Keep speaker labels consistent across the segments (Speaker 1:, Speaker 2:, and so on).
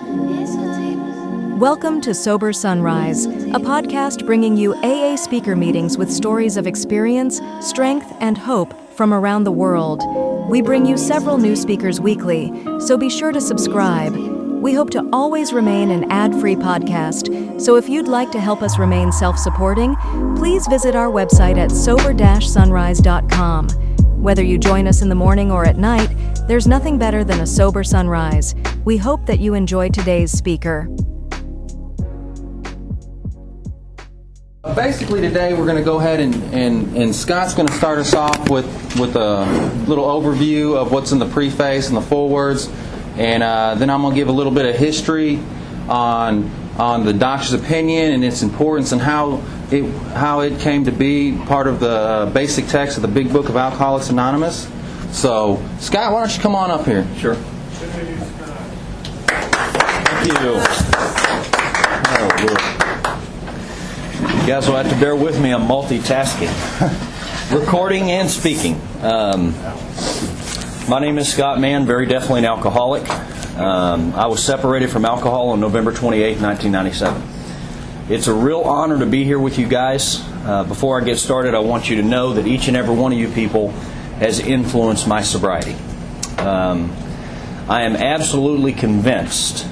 Speaker 1: Welcome to Sober Sunrise, a podcast bringing you AA speaker meetings with stories of experience, strength, and hope from around the world. We bring you several new speakers weekly, so be sure to subscribe. We hope to always remain an ad-free podcast, so if you'd like to help us remain self-supporting, please visit our website at sober-sunrise.com. Whether you join us in the morning or at night, there's nothing better than a sober sunrise. We hope that you enjoy today's speaker.
Speaker 2: Basically today we're going to go ahead and Scott's going to start us off with a little overview of what's in the preface and the forewords, and then I'm going to give a little bit of history on the doctor's opinion and its importance and how it came to be part of the basic text of the Big Book of Alcoholics Anonymous. So, Scott, why don't you come on up here?
Speaker 3: Sure. Thank you. Oh, Lord. You guys will have to bear with me. I'm multitasking. Recording and speaking. My name is Scott Mann, very definitely an alcoholic. I was separated from alcohol on November 28, 1997. It's a real honor to be here with you guys. Before I get started, I want you to know that each and every one of you people has influenced my sobriety. I am absolutely convinced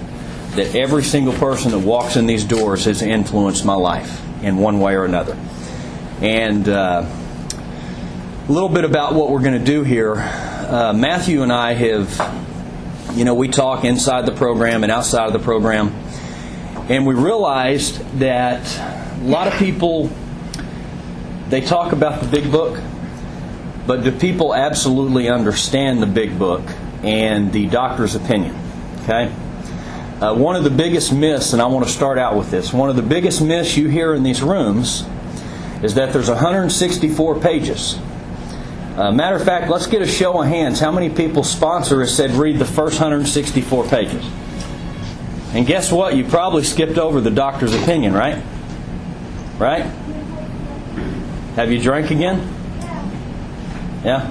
Speaker 3: that every single person that walks in these doors has influenced my life in one way or another. And a little bit about what we're going to do here. Matthew and I have, we talk inside the program and outside of the program, and we realized that a lot of people, they talk about the big book, but do people absolutely understand the big book and the doctor's opinion? Okay? One of the biggest myths, and I want to start out with this, one of the biggest myths you hear in these rooms is that there's 164 pages. Matter of fact, let's get a show of hands. How many people's sponsor has said read the first 164 pages? And guess what? You probably skipped over the doctor's opinion, right? Right? Have you drank again? Yeah?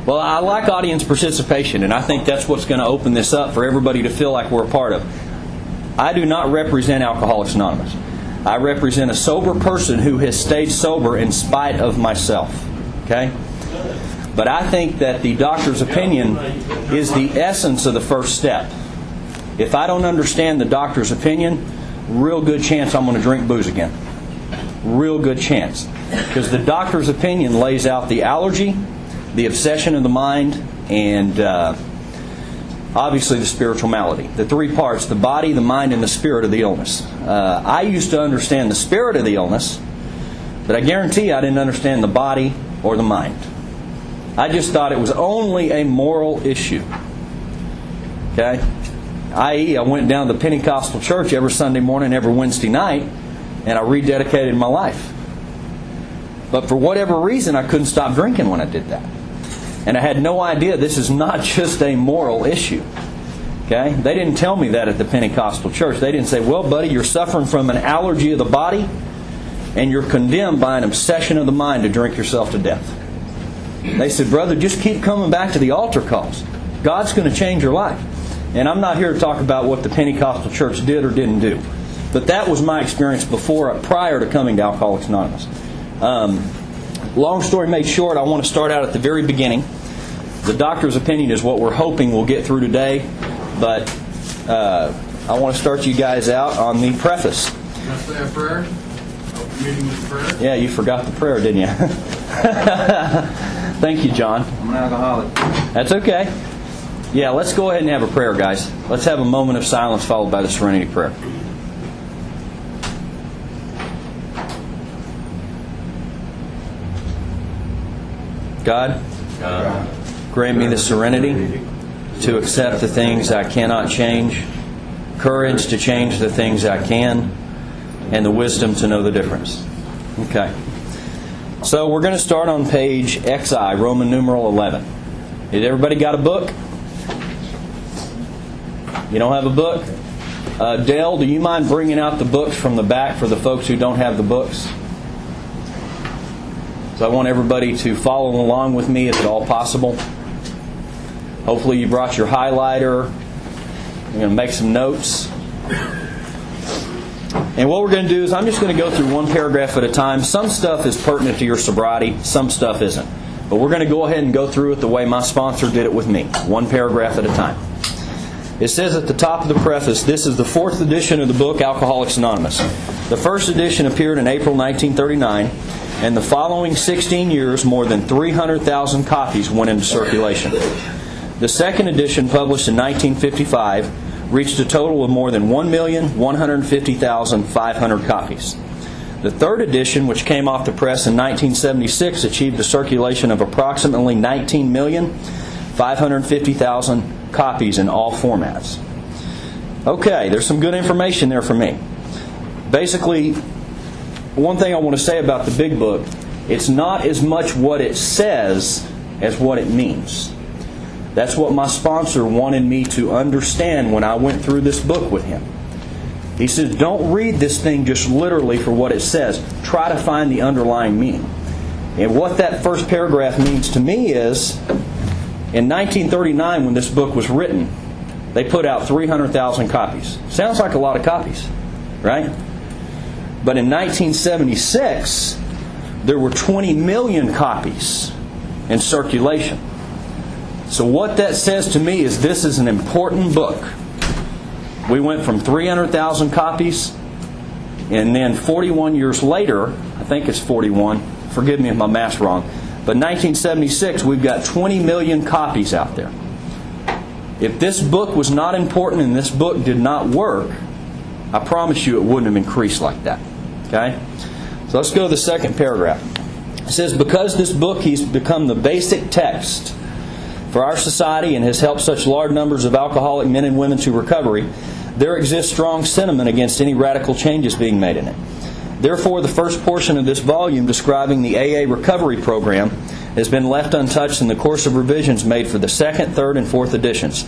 Speaker 3: Well, I like audience participation, and I think that's what's going to open this up for everybody to feel like we're a part of. I do not represent Alcoholics Anonymous. I represent a sober person who has stayed sober in spite of myself. Okay? But I think that the doctor's opinion is the essence of the first step. If I don't understand the doctor's opinion, real good chance I'm going to drink booze again. Real good chance. Because the doctor's opinion lays out the allergy, the obsession of the mind, and obviously the spiritual malady. The three parts, the body, the mind, and the spirit of the illness. I used to understand the spirit of the illness, but I guarantee I didn't understand the body or the mind. I just thought it was only a moral issue. Okay? I.e., I went down to the Pentecostal church every Sunday morning, every Wednesday night, and I rededicated my life. But for whatever reason, I couldn't stop drinking when I did that. And I had no idea this is not just a moral issue. Okay? They didn't tell me that at the Pentecostal church. They didn't say, well, buddy, you're suffering from an allergy of the body, and you're condemned by an obsession of the mind to drink yourself to death. They said, brother, just keep coming back to the altar calls. God's going to change your life. And I'm not here to talk about what the Pentecostal church did or didn't do. But that was my experience prior to coming to Alcoholics Anonymous. Long story made short, I want to start out at the very beginning. The doctor's opinion is what we're hoping we'll get through today. But I want to start you guys out on the preface.
Speaker 4: Can I say a prayer? Open the meeting with a prayer?
Speaker 3: Yeah, you forgot the prayer, didn't you? Thank you, John.
Speaker 2: I'm an alcoholic.
Speaker 3: That's okay. Yeah, let's go ahead and have a prayer, guys. Let's have a moment of silence followed by the serenity prayer. God, grant me the serenity to accept the things I cannot change, courage to change the things I can, and the wisdom to know the difference. Okay. So we're going to start on page XI, Roman numeral 11. Has everybody got a book? You don't have a book? Dale, do you mind bringing out the books from the back for the folks who don't have the books? So I want everybody to follow along with me if at all possible. Hopefully you brought your highlighter, I'm going to make some notes. And what we're going to do is I'm just going to go through one paragraph at a time. Some stuff is pertinent to your sobriety, some stuff isn't. But we're going to go ahead and go through it the way my sponsor did it with me, one paragraph at a time. It says at the top of the preface, this is the 4th edition of the book Alcoholics Anonymous. The first edition appeared in April 1939, and the following 16 years, more than 300,000 copies went into circulation. The second edition, published in 1955, reached a total of more than 1,150,500 copies. The third edition, which came off the press in 1976, achieved a circulation of approximately 19,550,000 copies in all formats. Okay, there's some good information there for me. Basically, one thing I want to say about the big book, it's not as much what it says as what it means. That's what my sponsor wanted me to understand when I went through this book with him. He says, don't read this thing just literally for what it says. Try to find the underlying meaning. And what that first paragraph means to me is, in 1939, when this book was written, they put out 300,000 copies. Sounds like a lot of copies, right? But in 1976, there were 20 million copies in circulation. So what that says to me is this is an important book. We went from 300,000 copies, and then 41 years later, I think it's 41, forgive me if my math's wrong, but 1976, we've got 20 million copies out there. If this book was not important and this book did not work, I promise you it wouldn't have increased like that. Okay? So let's go to the second paragraph. It says, because this book has become the basic text for our society and has helped such large numbers of alcoholic men and women to recovery, there exists strong sentiment against any radical changes being made in it. Therefore, the first portion of this volume describing the AA recovery program has been left untouched in the course of revisions made for the second, third, and fourth editions.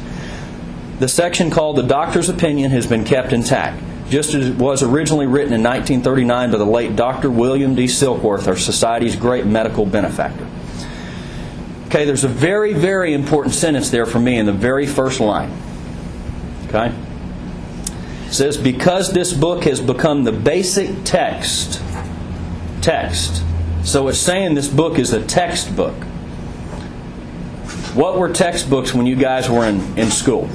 Speaker 3: The section called The Doctor's Opinion has been kept intact, just as it was originally written in 1939 by the late Dr. William D. Silkworth, our society's great medical benefactor. Okay, there's a very, very important sentence there for me in the very first line. Okay? It says, because this book has become the basic text. So it's saying this book is a textbook. What were textbooks when you guys were in school?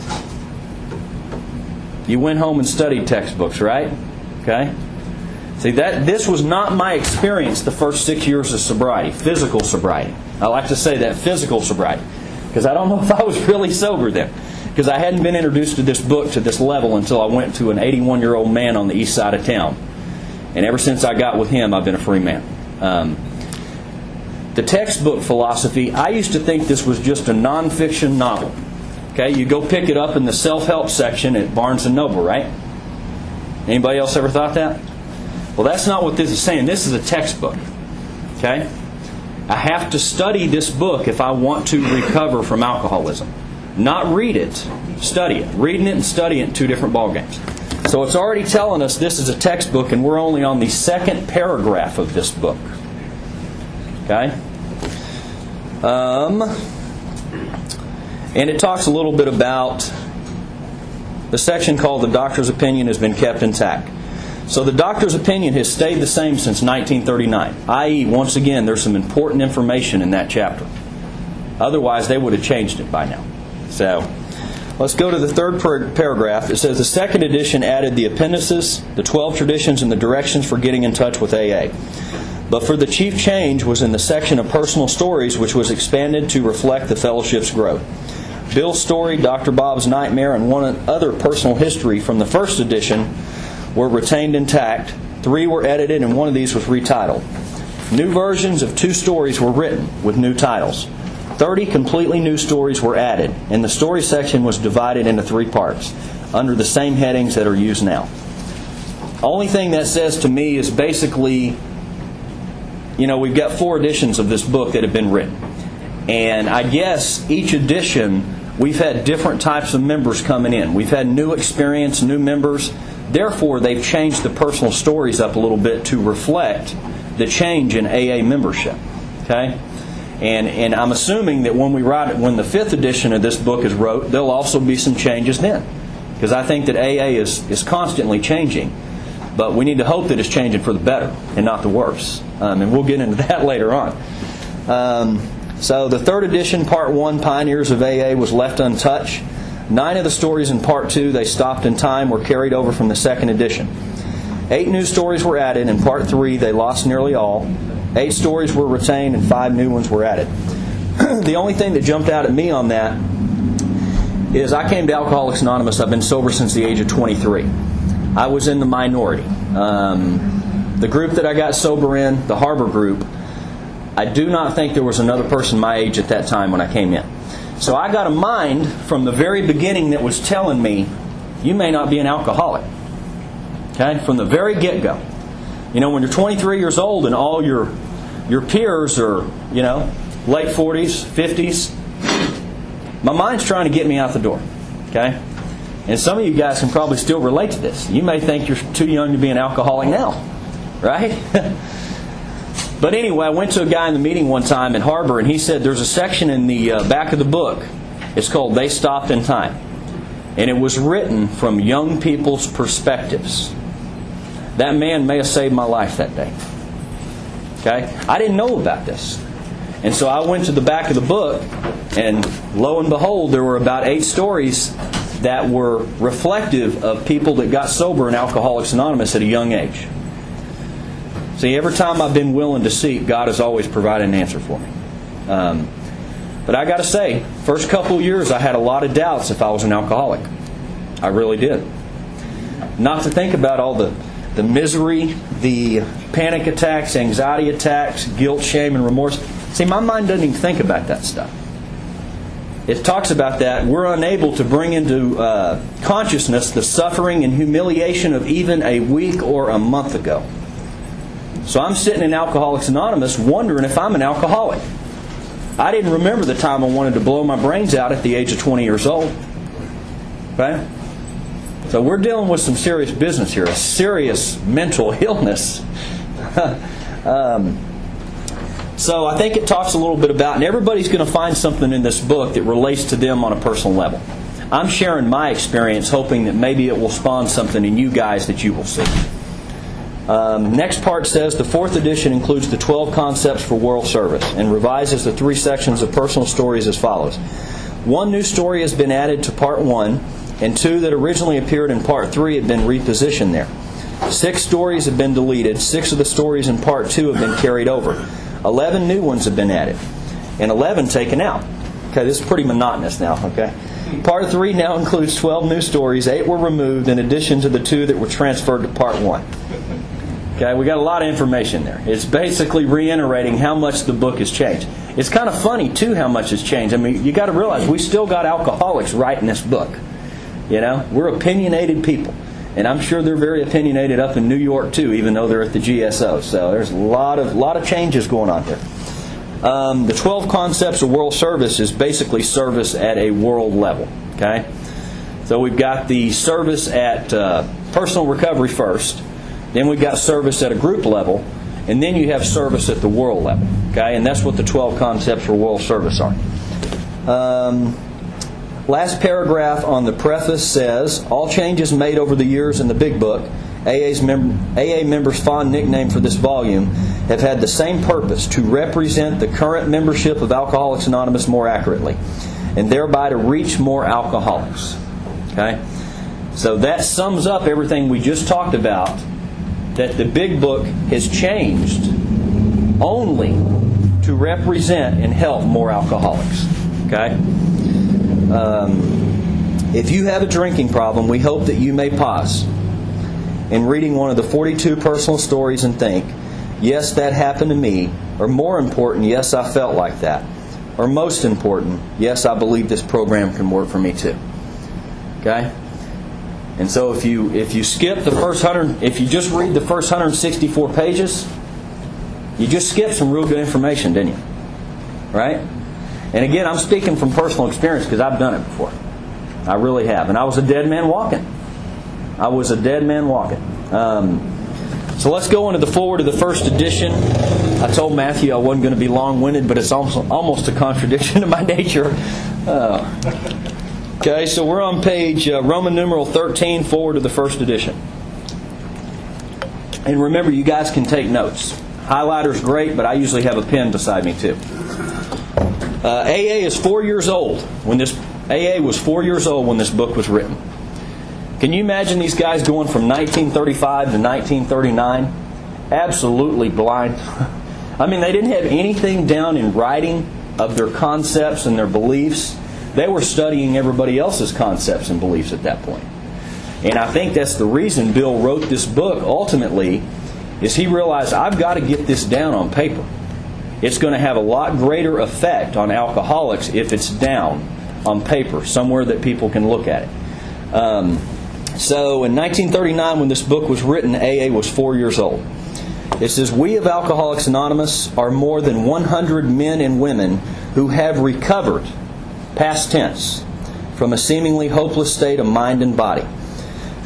Speaker 3: You went home and studied textbooks, right? Okay? See, this was not my experience the first 6 years of sobriety, physical sobriety. I like to say that, physical sobriety, because I don't know if I was really sober then. Because I hadn't been introduced to this book to this level until I went to an 81-year-old man on the east side of town. And ever since I got with him, I've been a free man. The textbook philosophy, I used to think this was just a nonfiction novel. Okay, you go pick it up in the self-help section at Barnes & Noble, right? Anybody else ever thought that? Well, that's not what this is saying. This is a textbook. Okay? I have to study this book if I want to recover from alcoholism. Not read it, study it. Reading it and studying it, two different ballgames. So it's already telling us this is a textbook, and we're only on the second paragraph of this book. Okay? And it talks a little bit about the section called The Doctor's Opinion has been kept intact. So the doctor's opinion has stayed the same since 1939. I.e., once again, there's some important information in that chapter. Otherwise, they would have changed it by now. So, let's go to the third paragraph. It says, the second edition added the appendices, the 12 traditions, and the directions for getting in touch with AA. But for the chief change was in the section of personal stories, which was expanded to reflect the fellowship's growth. Bill's story, Dr. Bob's nightmare, and one other personal history from the first edition were retained intact. 3 were edited, and one of these was retitled. New versions of 2 stories were written with new titles. 30 completely new stories were added, and the story section was divided into 3 parts, under the same headings that are used now. Only thing that says to me is basically, we've got 4 editions of this book that have been written. And I guess each edition, we've had different types of members coming in. We've had new experience, new members. Therefore, they've changed the personal stories up a little bit to reflect the change in AA membership. Okay? And I'm assuming that when the 5th edition of this book is wrote, there'll also be some changes then. because I think that AA is constantly changing, but we need to hope that it's changing for the better and not the worse. And we'll get into that later on. So the third edition, Part 1, Pioneers of AA, was left untouched. 9 of the stories in Part 2, They Stopped in Time, were carried over from the second edition. 8 new stories were added. In Part 3, They Lost Nearly All. 8 stories were retained and 5 new ones were added. The only thing that jumped out at me on that is I came to Alcoholics Anonymous. I've been sober since the age of 23. I was in the minority. The group that I got sober in, the Harbor group, I do not think there was another person my age at that time when I came in. So I got a mind from the very beginning that was telling me, you may not be an alcoholic. Okay? From the very get-go. You know, when you're 23 years old and all your peers are, late 40s, 50s, my mind's trying to get me out the door. Okay? And some of you guys can probably still relate to this. You may think you're too young to be an alcoholic now. Right? But anyway, I went to a guy in the meeting one time in Harbor, and he said there's a section in the back of the book. It's called They Stopped in Time. And it was written from young people's perspectives. That man may have saved my life that day. Okay? I didn't know about this. And so I went to the back of the book, and lo and behold, there were about 8 stories that were reflective of people that got sober in Alcoholics Anonymous at a young age. See, every time I've been willing to seek, God has always provided an answer for me. But I got to say, first couple of years I had a lot of doubts if I was an alcoholic. I really did. Not to think about all the misery, the panic attacks, anxiety attacks, guilt, shame, and remorse. See, my mind doesn't even think about that stuff. It talks about that. We're unable to bring into consciousness the suffering and humiliation of even a week or a month ago. So I'm sitting in Alcoholics Anonymous wondering if I'm an alcoholic. I didn't remember the time I wanted to blow my brains out at the age of 20 years old. Okay? So we're dealing with some serious business here, a serious mental illness. So I think it talks a little bit about, and everybody's going to find something in this book that relates to them on a personal level. I'm sharing my experience, hoping that maybe it will spawn something in you guys that you will see. Next part says the 4th edition includes the 12 concepts for world service and revises the 3 sections of personal stories as follows. 1 new story has been added to Part 1, and 2 that originally appeared in Part 3 have been repositioned there. 6 stories have been deleted. 6 of the stories in Part 2 have been carried over. 11 new ones have been added, and 11 taken out. Okay, this is pretty monotonous now, okay? Part 3 now includes 12 new stories. 8 were removed in addition to the 2 that were transferred to Part 1. Okay, we got a lot of information there. It's basically reiterating how much the book has changed. It's kind of funny, too, how much has changed. I mean, you got to realize we still got alcoholics writing this book. You know, we're opinionated people. And I'm sure they're very opinionated up in New York, too, even though they're at the GSO. So there's a lot of changes going on here. The 12 concepts of world service is basically service at a world level. Okay? So we've got the service at personal recovery first. Then we've got service at a group level. And then you have service at the world level. Okay? And that's what the 12 concepts for world service are. Last paragraph on the preface says, all changes made over the years in the Big Book, AA members' fond nickname for this volume, have had the same purpose, to represent the current membership of Alcoholics Anonymous more accurately, and thereby to reach more alcoholics. Okay? So that sums up everything we just talked about, that the Big Book has changed only to represent and help more alcoholics. Okay? If you have a drinking problem, we hope that you may pause in reading one of the 42 personal stories and think, yes, that happened to me, or more important, yes, I felt like that, or most important, yes, I believe this program can work for me too. Okay? And so if you skip the first 100, if you just read the first 164 pages, you just skipped some real good information, didn't you? Right? And again, I'm speaking from personal experience because I've done it before. I really have. And I was a dead man walking. I was a dead man walking. So let's go into the forward of the first edition. I told Matthew I wasn't going to be long-winded, but it's almost a contradiction to my nature. Okay, so we're on page Roman numeral 13, forward to the first edition. And remember, you guys can take notes. Highlighter's great, but I usually have a pen beside me too. AA is 4 years old when this AA was 4 years old when this book was written. Can you imagine these guys going from 1935 to 1939? Absolutely blind. I mean, they didn't have anything down in writing of their concepts and their beliefs. They were studying everybody else's concepts and beliefs at that point. And I think that's the reason Bill wrote this book ultimately, is he realized, I've got to get this down on paper. It's going to have a lot greater effect on alcoholics if it's down on paper, somewhere that people can look at it. So in 1939, when this book was written, AA was 4 years old. It says, we of Alcoholics Anonymous are more than 100 men and women who have recovered, past tense, from a seemingly hopeless state of mind and body.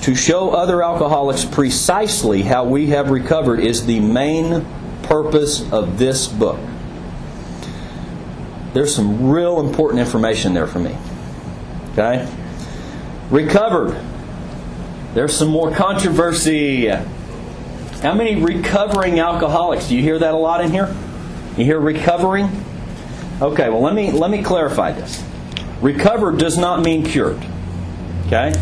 Speaker 3: To show other alcoholics precisely how we have recovered is the main purpose of this book. There's some real important information there for me. Okay? Recovered. There's some more controversy. How many recovering alcoholics? Do you hear that a lot in here? You hear recovering? Okay, well let me clarify this. Recovered does not mean cured. Okay?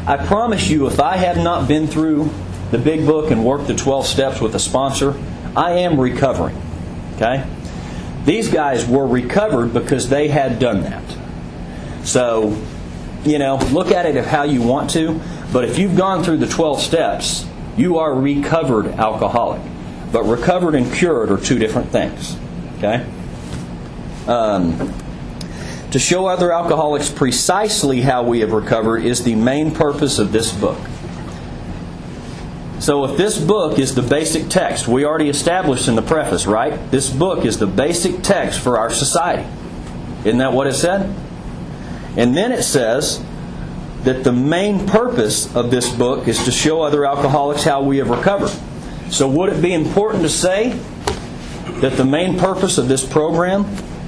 Speaker 3: I promise you, if I have not been through the big book and worked the 12 steps with a sponsor, I am recovering. Okay? These guys were recovered because they had done that. So, look at it of how you want to, but if you've gone through the 12 steps, you are recovered alcoholic. But recovered and cured are two different things. Okay? To show other alcoholics precisely how we have recovered is the main purpose of this book. So if this book is the basic text, we already established in the preface, right? This book is the basic text for our society. Isn't that what it said? And then it says that the main purpose of this book is to show other alcoholics how we have recovered. So would it be important to say that the main purpose of this program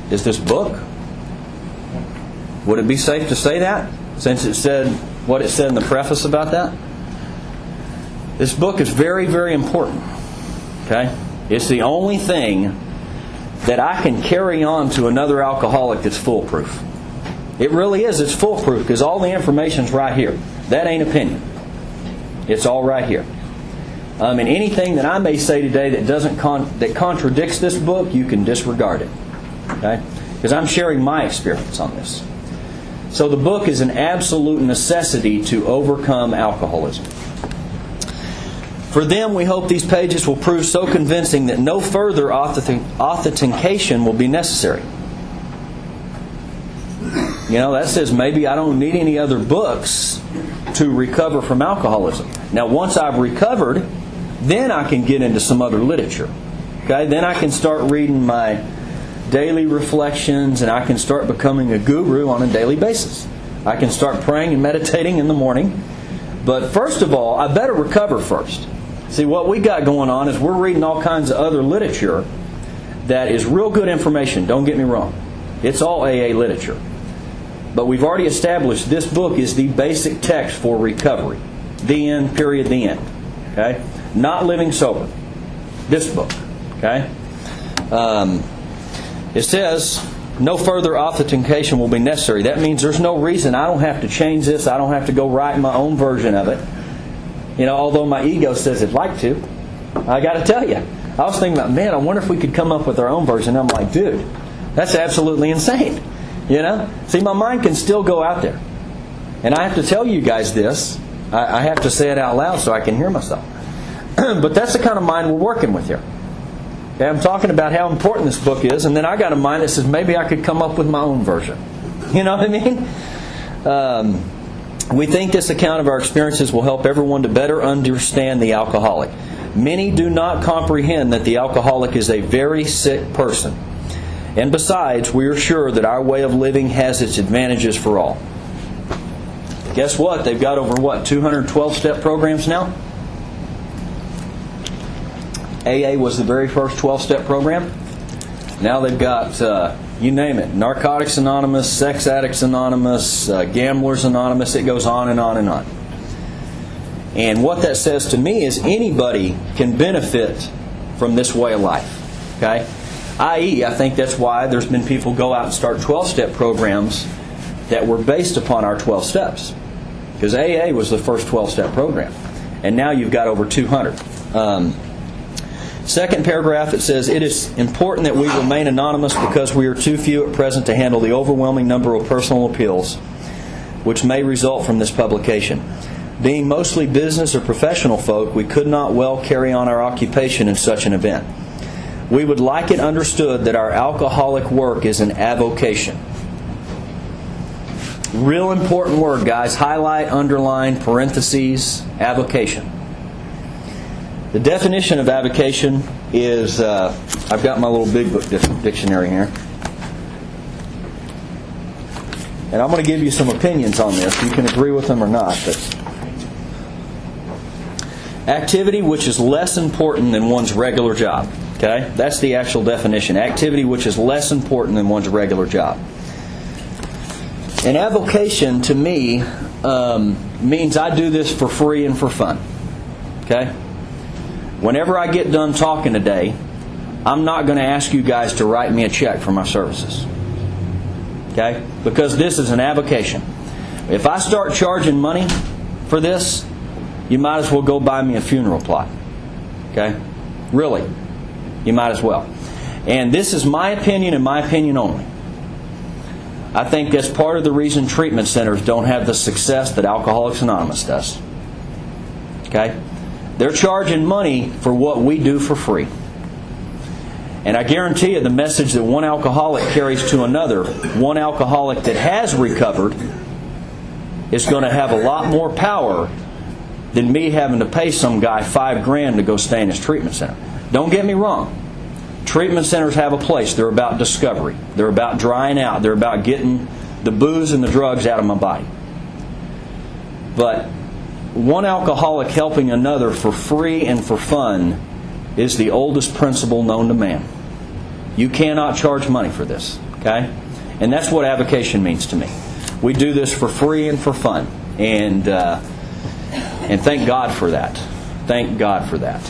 Speaker 3: is this book? Would it be safe to say that, since it said what it said in the preface about that? This book is very, very important. Okay? It's the only thing that I can carry on to another alcoholic that's foolproof. It really is. It's foolproof because all the information's right here. That ain't opinion. It's all right here. And anything that I may say today that contradicts this book, you can disregard it. Okay? Because I'm sharing my experience on this. So the book is an absolute necessity to overcome alcoholism. For them, we hope these pages will prove so convincing that no further authentication will be necessary. That says maybe I don't need any other books to recover from alcoholism. Now, once I've recovered, then I can get into some other literature. Okay? Then I can start reading my daily reflections, and I can start becoming a guru on a daily basis. I can start praying and meditating in the morning. But first of all, I better recover first. See, what we got going on is we're reading all kinds of other literature that is real good information. Don't get me wrong. It's all AA literature. But we've already established this book is the basic text for recovery. The end, period, the end. Okay? Not living sober. This book. Okay? It says, no further authentication will be necessary. That means there's no reason I don't have to change this. I don't have to go write my own version of it. Although my ego says it'd like to. I got to tell you. I was thinking about, man, I wonder if we could come up with our own version. I'm like, dude, that's absolutely insane. See, my mind can still go out there. And I have to tell you guys this. I have to say it out loud so I can hear myself. But that's the kind of mind we're working with here. Okay, I'm talking about how important this book is, and then I got a mind that says maybe I could come up with my own version. You know what I mean? We think this account of our experiences will help everyone to better understand the alcoholic. Many do not comprehend that the alcoholic is a very sick person. And besides, we are sure that our way of living has its advantages for all. Guess what? They've got over, 212-step programs now? AA was the very first 12-step program. Now they've got You name it. Narcotics Anonymous, Sex Addicts Anonymous, Gamblers Anonymous. It goes on and on and on. And what that says to me is anybody can benefit from this way of life. Okay? I.e., I think that's why there's been people go out and start 12-step programs that were based upon our 12 steps. Because AA was the first 12-step program. And now you've got over 200. Second paragraph, it says, it is important that we remain anonymous because we are too few at present to handle the overwhelming number of personal appeals which may result from this publication. Being mostly business or professional folk, we could not well carry on our occupation in such an event. We would like it understood that our alcoholic work is an avocation. Real important word, guys. Highlight, underline, parentheses, avocation. The definition of avocation is, I've got my little big book dictionary here. And I'm going to give you some opinions on this. You can agree with them or not. But activity which is less important than one's regular job. Okay? That's the actual definition. Activity which is less important than one's regular job. An avocation, to me, means I do this for free and for fun. Okay? Whenever I get done talking today, I'm not going to ask you guys to write me a check for my services. Okay? Because this is an avocation. If I start charging money for this, you might as well go buy me a funeral plot. Okay? Really. You might as well. And this is my opinion and my opinion only. I think that's part of the reason treatment centers don't have the success that Alcoholics Anonymous does. Okay? They're charging money for what we do for free. And I guarantee you the message that one alcoholic carries to another, one alcoholic that has recovered, is going to have a lot more power than me having to pay some guy $5,000 to go stay in his treatment center. Don't get me wrong. Treatment centers have a place. They're about discovery. They're about drying out. They're about getting the booze and the drugs out of my body. But one alcoholic helping another for free and for fun is the oldest principle known to man. You cannot charge money for this. Okay? And that's what avocation means to me. We do this for free and for fun. And thank God for that. Thank God for that.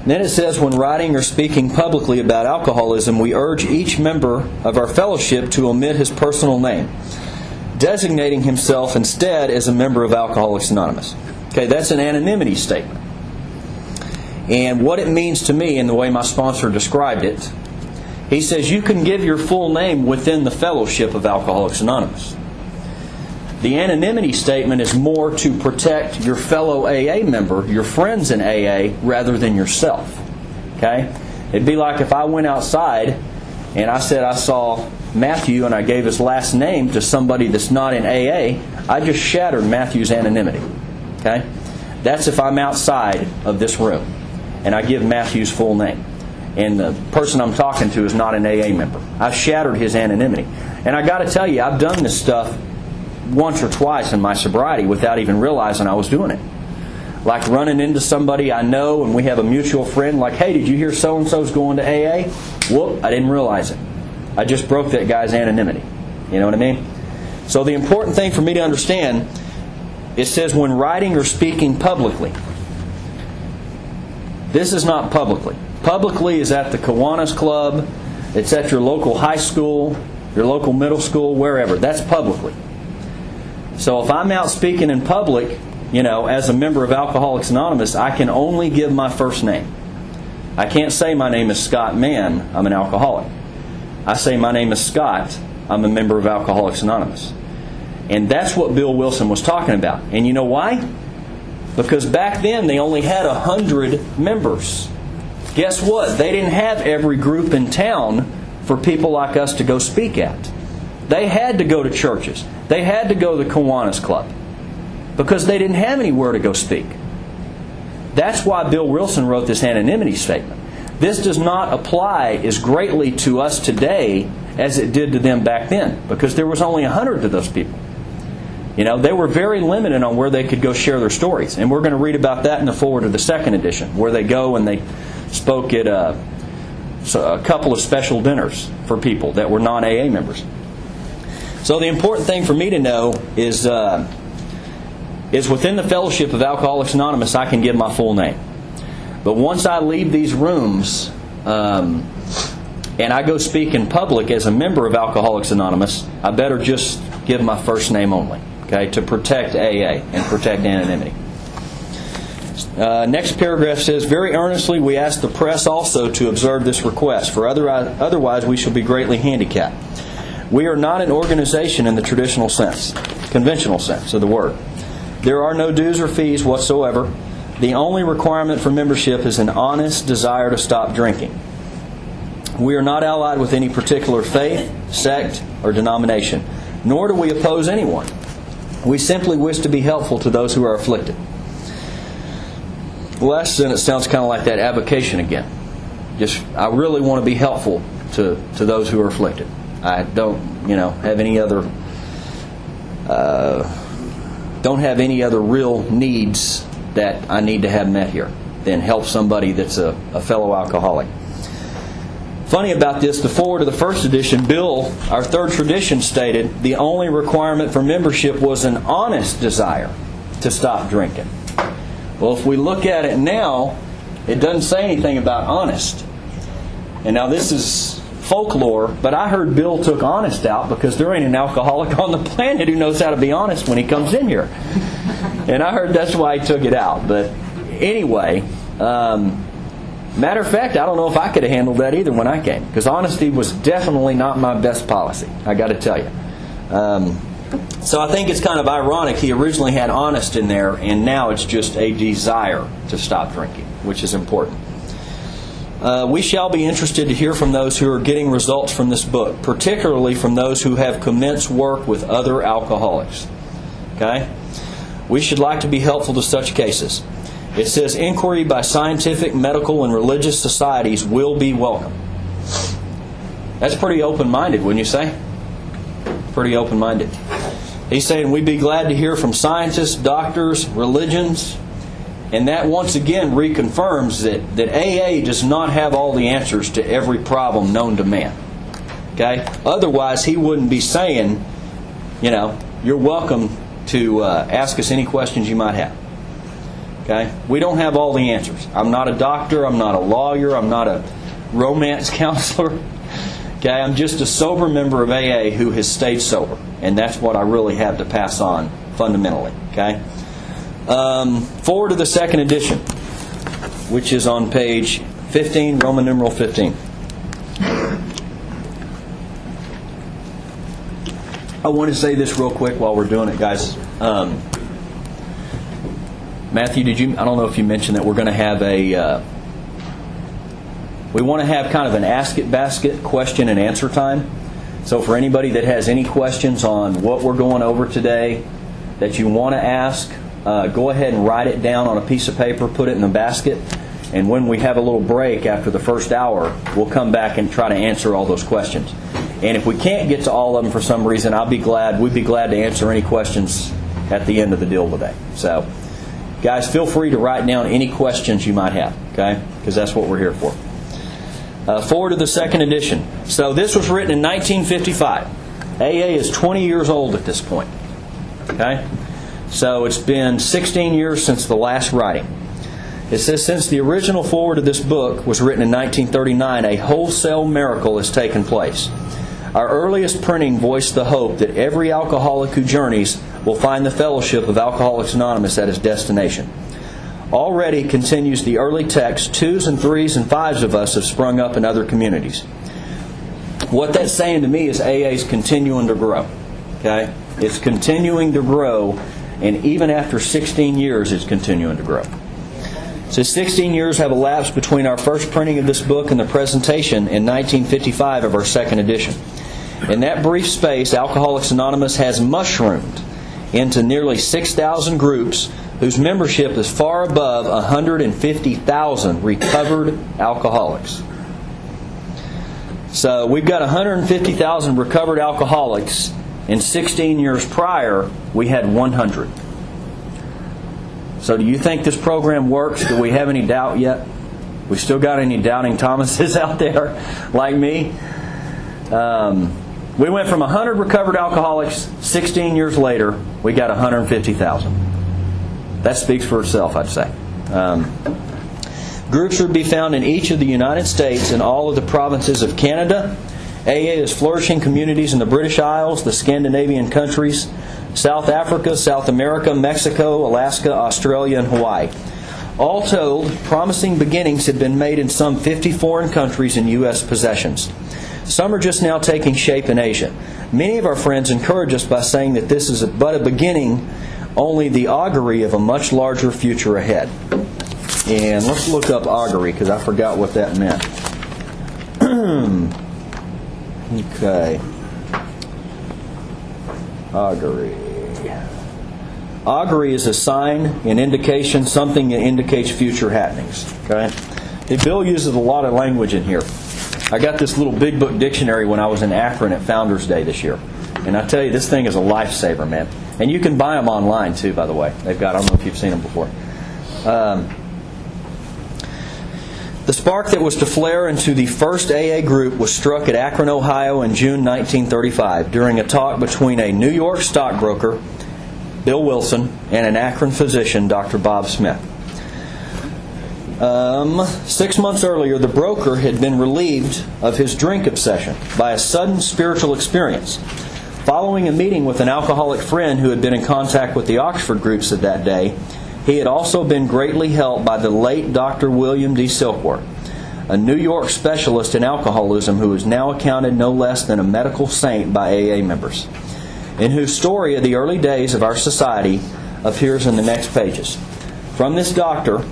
Speaker 3: Then it says, when writing or speaking publicly about alcoholism, we urge each member of our fellowship to omit his personal name, designating himself instead as a member of Alcoholics Anonymous. Okay, that's an anonymity statement. And what it means to me, and the way my sponsor described it, he says you can give your full name within the fellowship of Alcoholics Anonymous. The anonymity statement is more to protect your fellow AA member, your friends in AA, rather than yourself. Okay? It'd be like if I went outside and I said I saw Matthew and I gave his last name to somebody that's not in AA, I just shattered Matthew's anonymity. Okay? That's if I'm outside of this room and I give Matthew's full name. And the person I'm talking to is not an AA member. I've shattered his anonymity. And I got to tell you, I've done this stuff once or twice in my sobriety without even realizing I was doing it. Like running into somebody I know and we have a mutual friend, like, hey, did you hear so-and-so's going to AA? Whoop, I didn't realize it. I just broke that guy's anonymity. You know what I mean? So the important thing for me to understand, it says when writing or speaking publicly. This is not publicly. Publicly is at the Kiwanis Club, it's at your local high school, your local middle school, wherever. That's publicly. So if I'm out speaking in public, as a member of Alcoholics Anonymous, I can only give my first name. I can't say my name is Scott Mann, I'm an alcoholic. I say my name is Scott, I'm a member of Alcoholics Anonymous. And that's what Bill Wilson was talking about. And you know why? Because back then they only had 100 members. Guess what? They didn't have every group in town for people like us to go speak at. They had to go to churches. They had to go to the Kiwanis Club because they didn't have anywhere to go speak. That's why Bill Wilson wrote this anonymity statement. This does not apply as greatly to us today as it did to them back then because there was only 100 of those people. They were very limited on where they could go share their stories. And we're going to read about that in the foreword of the second edition, where they go and they spoke at a couple of special dinners for people that were non-AA members. So the important thing for me to know is within the fellowship of Alcoholics Anonymous, I can give my full name. But once I leave these rooms and I go speak in public as a member of Alcoholics Anonymous, I better just give my first name only, okay, to protect AA and protect anonymity. Next paragraph says, very earnestly we ask the press also to observe this request, for otherwise we shall be greatly handicapped. We are not an organization in the traditional sense, conventional sense of the word. There are no dues or fees whatsoever. The only requirement for membership is an honest desire to stop drinking. We are not allied with any particular faith, sect, or denomination, nor do we oppose anyone. We simply wish to be helpful to those who are afflicted. The last sentence sounds kind of like that avocation again. I really want to be helpful to those who are afflicted. I don't, have any other real needs that I need to have met here than help somebody that's a fellow alcoholic. Funny about this, the foreword of the first edition, Bill, our third tradition, stated the only requirement for membership was an honest desire to stop drinking. Well, if we look at it now, it doesn't say anything about honest. And now this is folklore, but I heard Bill took honest out because there ain't an alcoholic on the planet who knows how to be honest when he comes in here. And I heard that's why he took it out. But anyway, matter of fact, I don't know if I could have handled that either when I came, because honesty was definitely not my best policy, I got to tell you. So I think it's kind of ironic he originally had honest in there, and now it's just a desire to stop drinking, which is important. We shall be interested to hear from those who are getting results from this book, particularly from those who have commenced work with other alcoholics. Okay? We should like to be helpful to such cases. It says, inquiry by scientific, medical, and religious societies will be welcome. That's pretty open-minded, wouldn't you say? Pretty open-minded. He's saying we'd be glad to hear from scientists, doctors, religions, and that once again reconfirms that AA does not have all the answers to every problem known to man. Okay? Otherwise, he wouldn't be saying, you're welcome to ask us any questions you might have. Okay? We don't have all the answers. I'm not a doctor. I'm not a lawyer. I'm not a romance counselor. Okay? I'm just a sober member of AA who has stayed sober. And that's what I really have to pass on fundamentally. Okay? Forward to the second edition, which is on page 15, Roman numeral 15. I want to say this real quick while we're doing it, guys. Matthew, I don't know if you mentioned that we're going to have we want to have kind of an Ask It Basket question and answer time. So for anybody that has any questions on what we're going over today that you want to ask, go ahead and write it down on a piece of paper, put it in the basket, and when we have a little break after the first hour, we'll come back and try to answer all those questions. And if we can't get to all of them for some reason, we'd be glad to answer any questions at the end of the deal today. So, guys, feel free to write down any questions you might have, okay? Because that's what we're here for. Forward to the second edition. So this was written in 1955. AA is 20 years old at this point. Okay? So it's been 16 years since the last writing. It says, since the original foreword of this book was written in 1939, a wholesale miracle has taken place. Our earliest printing voiced the hope that every alcoholic who journeys will find the fellowship of Alcoholics Anonymous at his destination. Already, continues the early text, 2s and 3s and 5s of us have sprung up in other communities. What that's saying to me is AA is continuing to grow. Okay? It's continuing to grow, and even after 16 years, it's continuing to grow. So 16 years have elapsed between our first printing of this book and the presentation in 1955 of our second edition. In that brief space, Alcoholics Anonymous has mushroomed into nearly 6,000 groups whose membership is far above 150,000 recovered alcoholics. So we've got 150,000 recovered alcoholics. In 16 years prior, we had 100. So do you think this program works? Do we have any doubt yet? We still got any doubting Thomases out there like me? We went from 100 recovered alcoholics. 16 years later, we got 150,000. That speaks for itself, I'd say. Groups would be found in each of the United States and all of the provinces of Canada. AA is flourishing communities in the British Isles, the Scandinavian countries, South Africa, South America, Mexico, Alaska, Australia, and Hawaii. All told, promising beginnings have been made in some 50 foreign countries and U.S. possessions. Some are just now taking shape in Asia. Many of our friends encourage us by saying that this is but a beginning, only the augury of a much larger future ahead. And let's look up augury, because I forgot what that meant. Okay. Augury. Augury is a sign, an indication, something that indicates future happenings. Okay? And Bill uses a lot of language in here. I got this little big book dictionary when I was in Akron at Founders Day this year. And I tell you, this thing is a lifesaver, man. And you can buy them online too, by the way. They've got, I don't know if you've seen them before. The spark that was to flare into the first AA group was struck at Akron, Ohio in June 1935 during a talk between a New York stockbroker, Bill Wilson, and an Akron physician, Dr. Bob Smith. 6 months earlier, the broker had been relieved of his drink obsession by a sudden spiritual experience. Following a meeting with an alcoholic friend who had been in contact with the Oxford groups of that day, he had also been greatly helped by the late Dr. William D. Silkworth, a New York specialist in alcoholism who is now accounted no less than a medical saint by AA members, and whose story of the early days of our society appears in the next pages. From this doctor,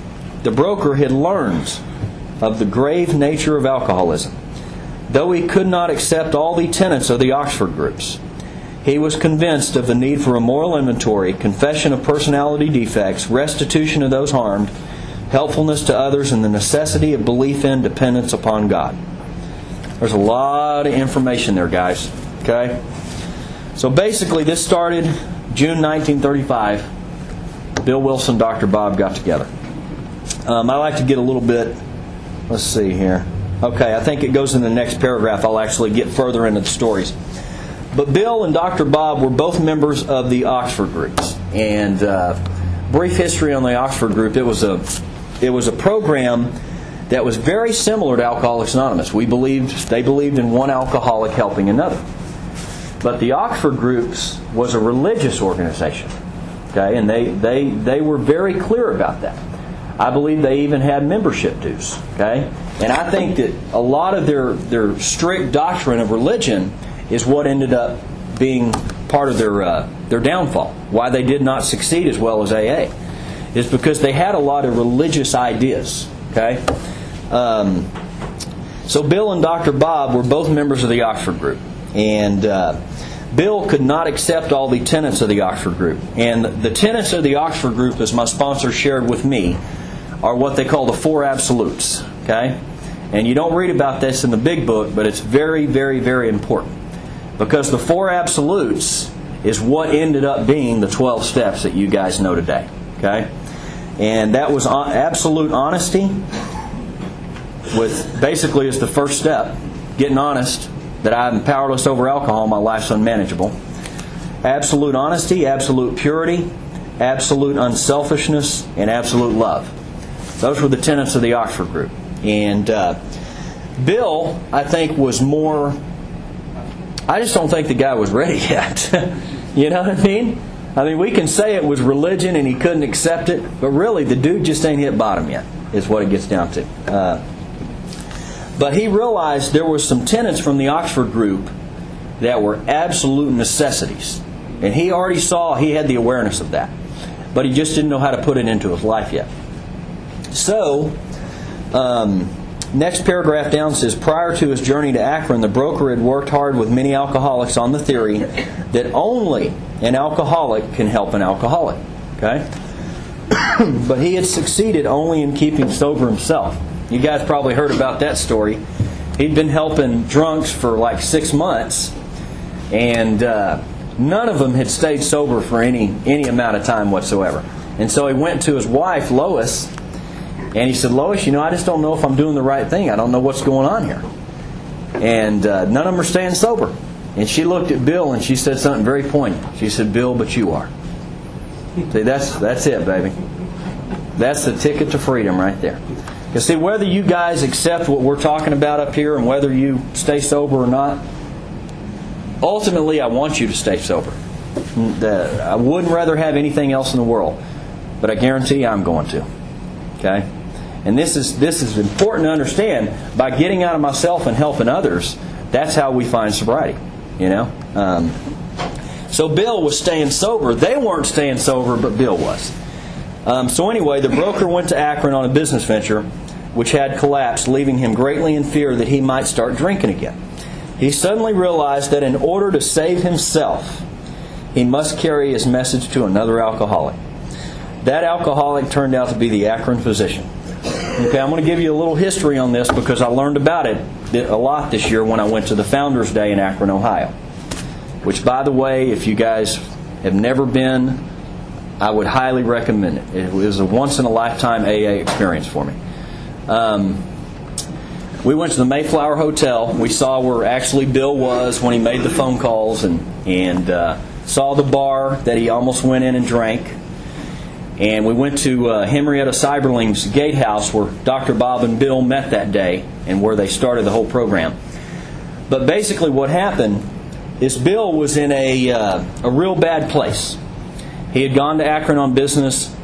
Speaker 3: the broker had learned of the grave nature of alcoholism. Though he could not accept all the tenets of the Oxford groups, he was convinced of the need for a moral inventory, confession of personality defects, restitution of those harmed, helpfulness to others, and the necessity of belief in dependence upon God. There's a lot of information there, guys. Okay? So basically, this started June 1935. Bill Wilson, Dr. Bob got together. I like to get a little bit, let's see here. Okay, I think it goes in the next paragraph. I'll actually get further into the stories. But Bill and Dr. Bob were both members of the Oxford groups. And brief history on the Oxford group, it was a program that was very similar to Alcoholics Anonymous. They believed in one alcoholic helping another. But the Oxford groups was a religious organization. Okay, and they were very clear about that. I believe they even had membership dues. Okay, and I think that a lot of their strict doctrine of religion is what ended up being part of their downfall. Why they did not succeed as well as AA is because they had a lot of religious ideas. Okay, so Bill and Dr. Bob were both members of the Oxford group, and Bill could not accept all the tenets of the Oxford group. And the tenets of the Oxford group, as my sponsor shared with me, are what they call the four absolutes. Okay, and you don't read about this in the big book, but it's very, very, very important. Because the four absolutes is what ended up being the 12 steps that you guys know today. Okay? And that was absolute honesty, with basically as the first step, getting honest that I'm powerless over alcohol, my life's unmanageable. Absolute honesty, absolute purity, absolute unselfishness, and absolute love. Those were the tenets of the Oxford group. And Bill, I think, was more... I just don't think the guy was ready yet. You know what I mean? I mean, we can say it was religion and he couldn't accept it, but really the dude just ain't hit bottom yet, is what it gets down to. But he realized there were some tenets from the Oxford group that were absolute necessities. And he already saw, he had the awareness of that. But he just didn't know how to put it into his life yet. So, next paragraph down says, prior to his journey to Akron, the broker had worked hard with many alcoholics on the theory that only an alcoholic can help an alcoholic. Okay? But he had succeeded only in keeping sober himself. You guys probably heard about that story. He'd been helping drunks for like 6 months, and none of them had stayed sober for any amount of time whatsoever. And so he went to his wife, Lois, And he said, Lois, I just don't know if I'm doing the right thing. I don't know what's going on here. And none of them are staying sober. And she looked at Bill and she said something very poignant. She said, Bill, but you are. See, that's it, baby. That's the ticket to freedom right there. Because see, whether you guys accept what we're talking about up here and whether you stay sober or not, ultimately I want you to stay sober. I wouldn't rather have anything else in the world. But I guarantee I'm going to. Okay? And this is important to understand. By getting out of myself and helping others, that's how we find sobriety. So Bill was staying sober. They weren't staying sober, but Bill was. So anyway, the broker went to Akron on a business venture which had collapsed, leaving him greatly in fear that he might start drinking again. He suddenly realized that in order to save himself, he must carry his message to another alcoholic. That alcoholic turned out to be the Akron physician. Okay, I'm going to give you a little history on this because I learned about it a lot this year when I went to the Founders Day in Akron, Ohio. Which, by the way, if you guys have never been, I would highly recommend it. It was a once-in-a-lifetime AA experience for me. We went to the Mayflower Hotel. We saw where actually Bill was when he made the phone calls and saw the bar that he almost went in and drank. And we went to Henrietta Seiberling's gatehouse where Dr. Bob and Bill met that day and where they started the whole program. But basically what happened is Bill was in a real bad place. He had gone to Akron on business.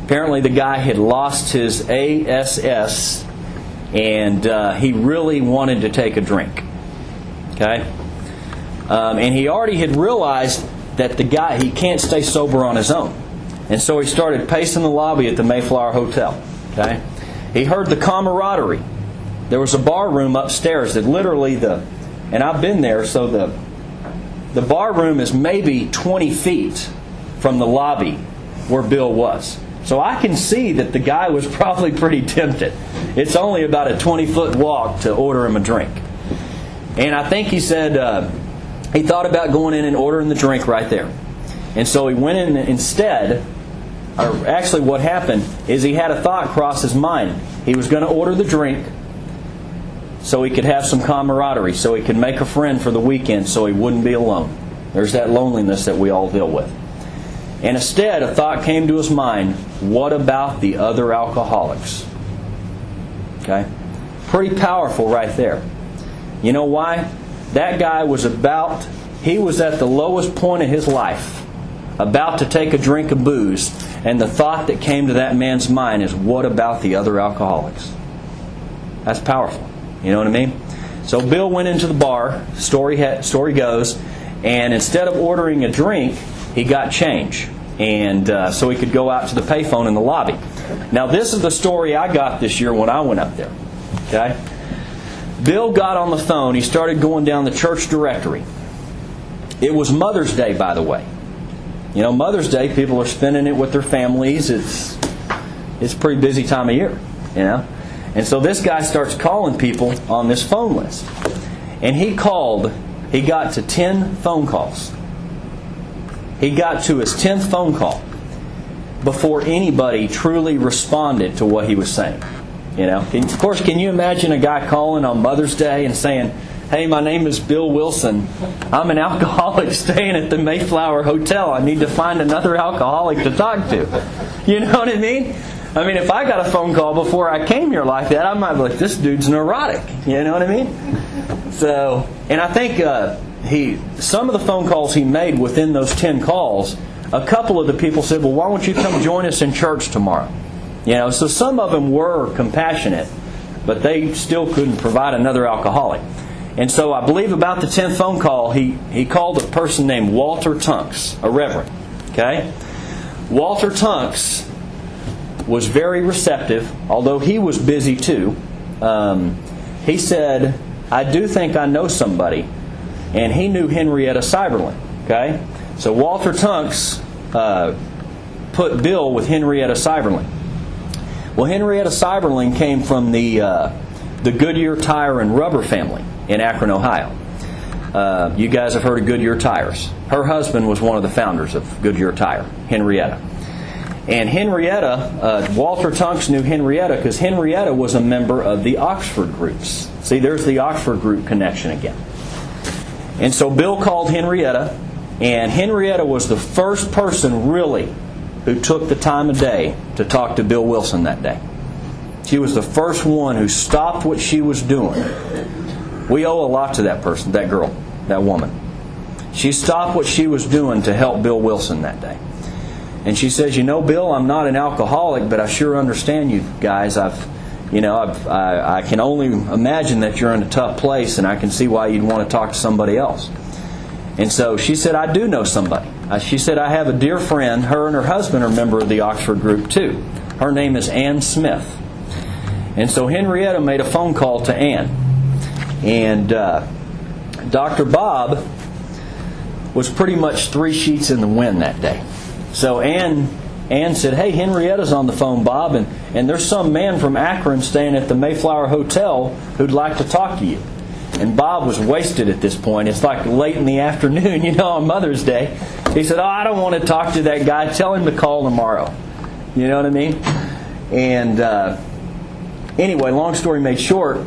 Speaker 3: Apparently the guy had lost his ASS and he really wanted to take a drink. Okay? And he already had realized that he can't stay sober on his own. And so he started pacing the lobby at the Mayflower Hotel. Okay? He heard the camaraderie. There was a bar room upstairs that literally and I've been there, so the bar room is maybe 20 feet from the lobby where Bill was. So I can see that the guy was probably pretty tempted. It's only about a 20-foot walk to order him a drink. And I think he said he thought about going in and ordering the drink right there. And so he went in instead. Or actually what happened is he had a thought cross his mind. He was going to order the drink so he could have some camaraderie, so he could make a friend for the weekend so he wouldn't be alone. There's that loneliness that we all deal with. And instead, a thought came to his mind, what about the other alcoholics? Okay? Pretty powerful right there. You know why? That guy he was at the lowest point of his life, about to take a drink of booze, and the thought that came to that man's mind is, what about the other alcoholics? That's powerful. You know what I mean? So Bill went into the bar, story goes, and instead of ordering a drink, he got change. And so he could go out to the payphone in the lobby. Now this is the story I got this year when I went up there. Okay? Bill got on the phone. He started going down the church directory. It was Mother's Day, by the way. Mother's Day, people are spending it with their families. It's a pretty busy time of year, And so this guy starts calling people on this phone list. And he got to 10 phone calls. He got to his 10th phone call before anybody truly responded to what he was saying. Of course, can you imagine a guy calling on Mother's Day and saying, hey, my name is Bill Wilson. I'm an alcoholic staying at the Mayflower Hotel. I need to find another alcoholic to talk to. You know what I mean? If I got a phone call before I came here like that, I might be like, this dude's neurotic. You know what I mean? So, and I think some of the phone calls he made within those 10 calls, a couple of the people said, well, why won't you come join us in church tomorrow? So some of them were compassionate, but they still couldn't provide another alcoholic. And so I believe about the 10th phone call, he called a person named Walter Tunks, a reverend. Okay? Walter Tunks was very receptive, although he was busy too. He said, I do think I know somebody. And he knew Henrietta Seiberling. Okay? So Walter Tunks put Bill with Henrietta Seiberling. Well, Henrietta Seiberling came from the Goodyear Tire and Rubber family in Akron, Ohio. You guys have heard of Goodyear Tires. Her husband was one of the founders of Goodyear Tire, Henrietta. And Henrietta, Walter Tunks knew Henrietta because Henrietta was a member of the Oxford groups. See, there's the Oxford group connection again. And so Bill called Henrietta, and Henrietta was the first person really who took the time of day to talk to Bill Wilson that day. She was the first one who stopped what she was doing. We owe a lot to that person, that girl, that woman. She stopped what she was doing to help Bill Wilson that day. And she says, "You know, Bill, I'm not an alcoholic, but I sure understand you guys. I can only imagine that you're in a tough place, and I can see why you'd want to talk to somebody else." And so she said, "I do know somebody." She said, "I have a dear friend. Her and her husband are a member of the Oxford group too. Her name is Ann Smith." And so Henrietta made a phone call to Ann. And Dr. Bob was pretty much 3 sheets in the wind that day. So Ann said, "Hey, Henrietta's on the phone, Bob, and there's some man from Akron staying at the Mayflower Hotel who'd like to talk to you." And Bob was wasted at this point. It's like late in the afternoon, on Mother's Day. He said, "Oh, I don't want to talk to that guy. Tell him to call tomorrow." You know what I mean? And anyway, long story made short,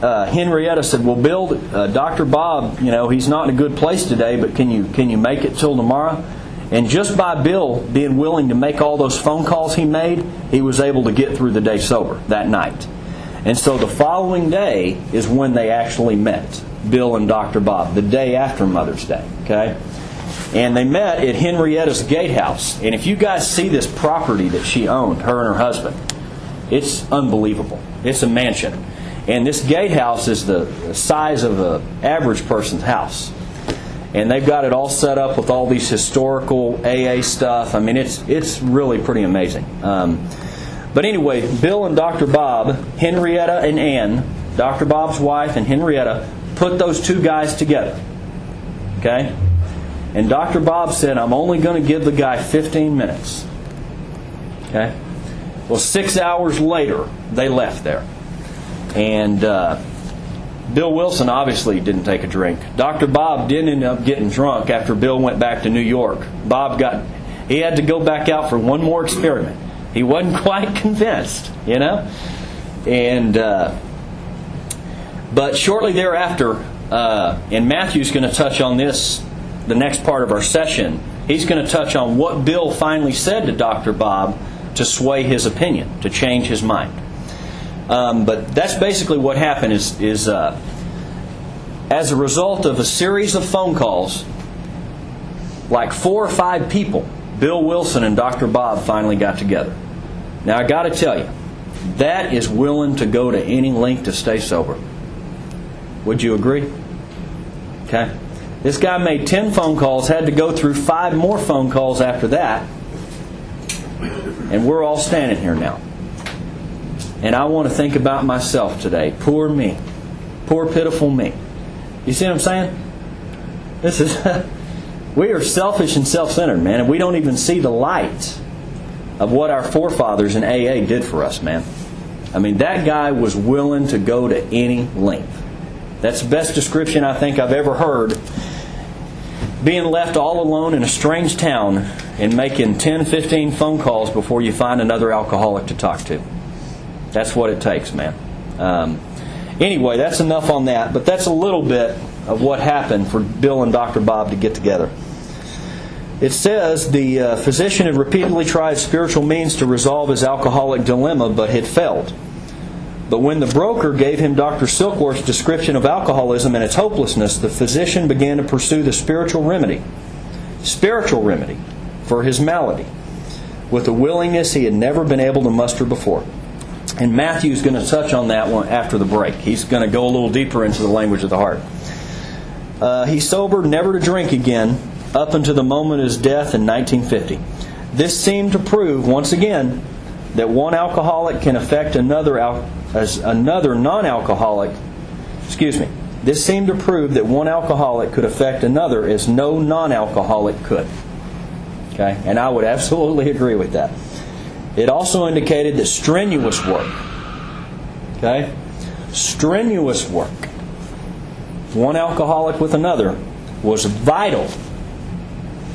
Speaker 3: Henrietta said, "Well, Bill, Dr. Bob, he's not in a good place today, but can you make it till tomorrow?" And just by Bill being willing to make all those phone calls he made, he was able to get through the day sober that night. And so the following day is when they actually met, Bill and Dr. Bob, the day after Mother's Day. Okay? And they met at Henrietta's gatehouse. And if you guys see this property that she owned, her and her husband, it's unbelievable. It's a mansion. And this gatehouse is the size of an average person's house. And they've got it all set up with all these historical AA stuff. I mean, it's really pretty amazing. But anyway, Bill and Dr. Bob, Henrietta and Ann, Dr. Bob's wife and Henrietta, put those two guys together. Okay? And Dr. Bob said, "I'm only going to give the guy 15 minutes. Okay? Well, 6 hours later, they left there. And Bill Wilson obviously didn't take a drink. Dr. Bob didn't end up getting drunk after Bill went back to New York. He had to go back out for one more experiment. He wasn't quite convinced, And but shortly thereafter, and Matthew's going to touch on this, the next part of our session. He's going to touch on what Bill finally said to Dr. Bob to sway his opinion, to change his mind. But that's basically what happened is as a result of a series of phone calls, like 4 or 5 people, Bill Wilson and Dr. Bob finally got together. Now I got to tell you, that is willing to go to any length to stay sober. Would you agree? Okay. This guy made 10 phone calls, had to go through 5 more phone calls after that, and we're all standing here now. And I want to think about myself today. Poor me. Poor pitiful me. You see what I'm saying? We are selfish and self-centered, man, and we don't even see the light of what our forefathers in AA did for us, man. I mean, that guy was willing to go to any length. That's the best description I think I've ever heard. Being left all alone in a strange town and making 10, 15 phone calls before you find another alcoholic to talk to. That's what it takes, man. Anyway, that's enough on that, but that's a little bit of what happened for Bill and Dr. Bob to get together. It says the physician had repeatedly tried spiritual means to resolve his alcoholic dilemma, but had failed. But when the broker gave him Dr. Silkworth's description of alcoholism and its hopelessness, the physician began to pursue the spiritual remedy for his malady, with a willingness he had never been able to muster before. And Matthew's going to touch on that one after the break. He's going to go a little deeper into the language of the heart. He sobered never to drink again up until the moment of his death in 1950. This seemed to prove, once again, that one alcoholic can affect another non-alcoholic. This seemed to prove that one alcoholic could affect another as no non-alcoholic could. Okay, and I would absolutely agree with that. It also indicated that strenuous work, one alcoholic with another, was vital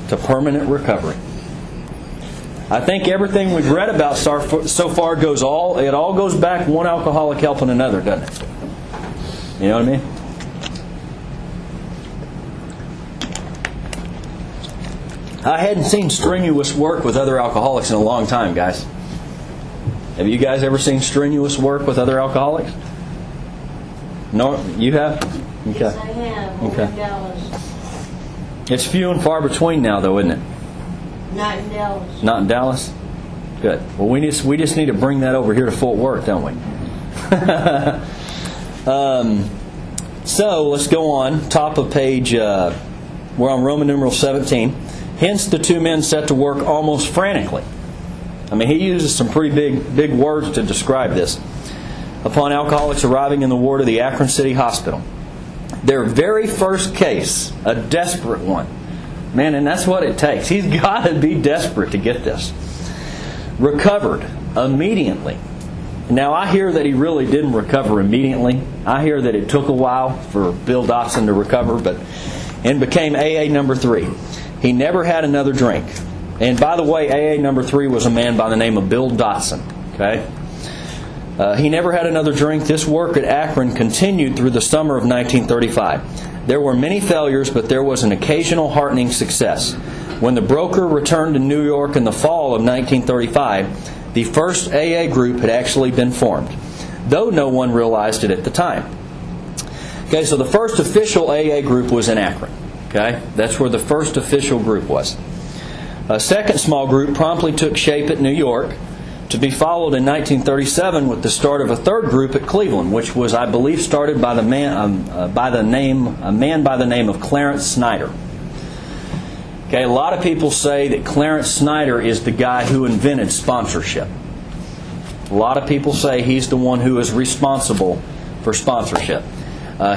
Speaker 3: to permanent recovery. I think everything we've read about so far all goes back one alcoholic helping another, doesn't it? You know what I mean? I hadn't seen strenuous work with other alcoholics in a long time, guys. Have you guys ever seen strenuous work with other alcoholics? No, you have? Okay.
Speaker 5: Yes, I have.
Speaker 3: Okay.
Speaker 5: In Dallas.
Speaker 3: It's few and far between now, though, isn't it?
Speaker 5: Not in Dallas.
Speaker 3: Not in Dallas? Good. Well, we just need to bring that over here to Fort Worth, don't we? So let's go on. Top of page, we're on Roman numeral 17. Hence the two men set to work almost frantically. I mean, he uses some pretty big words to describe this. Upon alcoholics arriving in the ward of the Akron City Hospital. Their very first case, a desperate one. Man, and that's what it takes. He's got to be desperate to get this. Recovered immediately. Now, I hear that he really didn't recover immediately. I hear that it took a while for Bill Dotson to recover, and became AA number 3. He never had another drink. And by the way, AA number 3 was a man by the name of Bill Dotson. Okay? He never had another drink. This work at Akron continued through the summer of 1935. There were many failures, but there was an occasional heartening success. When the broker returned to New York in the fall of 1935, the first AA group had actually been formed, though no one realized it at the time. Okay, so the first official AA group was in Akron. Okay, that's where the first official group was. A second small group promptly took shape at New York, to be followed in 1937 with the start of a third group at Cleveland, which was, I believe, started by a man by the name of Clarence Snyder. Okay, a lot of people say that Clarence Snyder is the guy who invented sponsorship. A lot of people say he's the one who is responsible for sponsorship.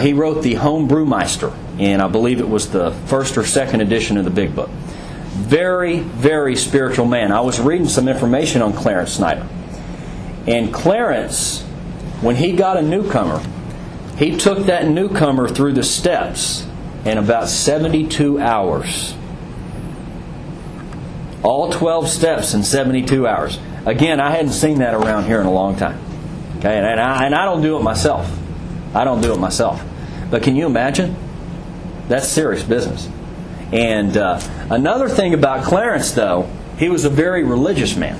Speaker 3: He wrote the Home Brewmeister, and I believe it was the first or second edition of the Big Book. Very, very spiritual man. I was reading some information on Clarence Snyder. And Clarence, when he got a newcomer, he took that newcomer through the steps in about 72 hours. All 12 steps in 72 hours. Again, I hadn't seen that around here in a long time. Okay, and I don't do it myself. But can you imagine? That's serious business. And another thing about Clarence, though, he was a very religious man.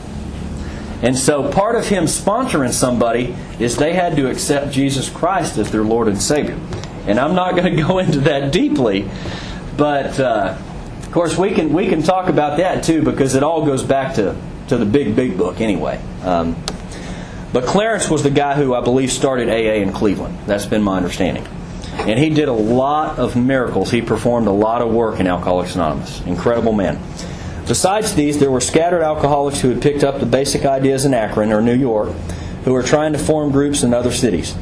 Speaker 3: And so part of him sponsoring somebody is they had to accept Jesus Christ as their Lord and Savior. And I'm not going to go into that deeply, but of course we can talk about that too, because it all goes back to the big book anyway. But Clarence was the guy who I believe started AA in Cleveland. That's been my understanding. And he did a lot of miracles. He performed a lot of work in Alcoholics Anonymous. Incredible man. Besides these, there were scattered alcoholics who had picked up the basic ideas in Akron or New York, who were trying to form groups in other cities.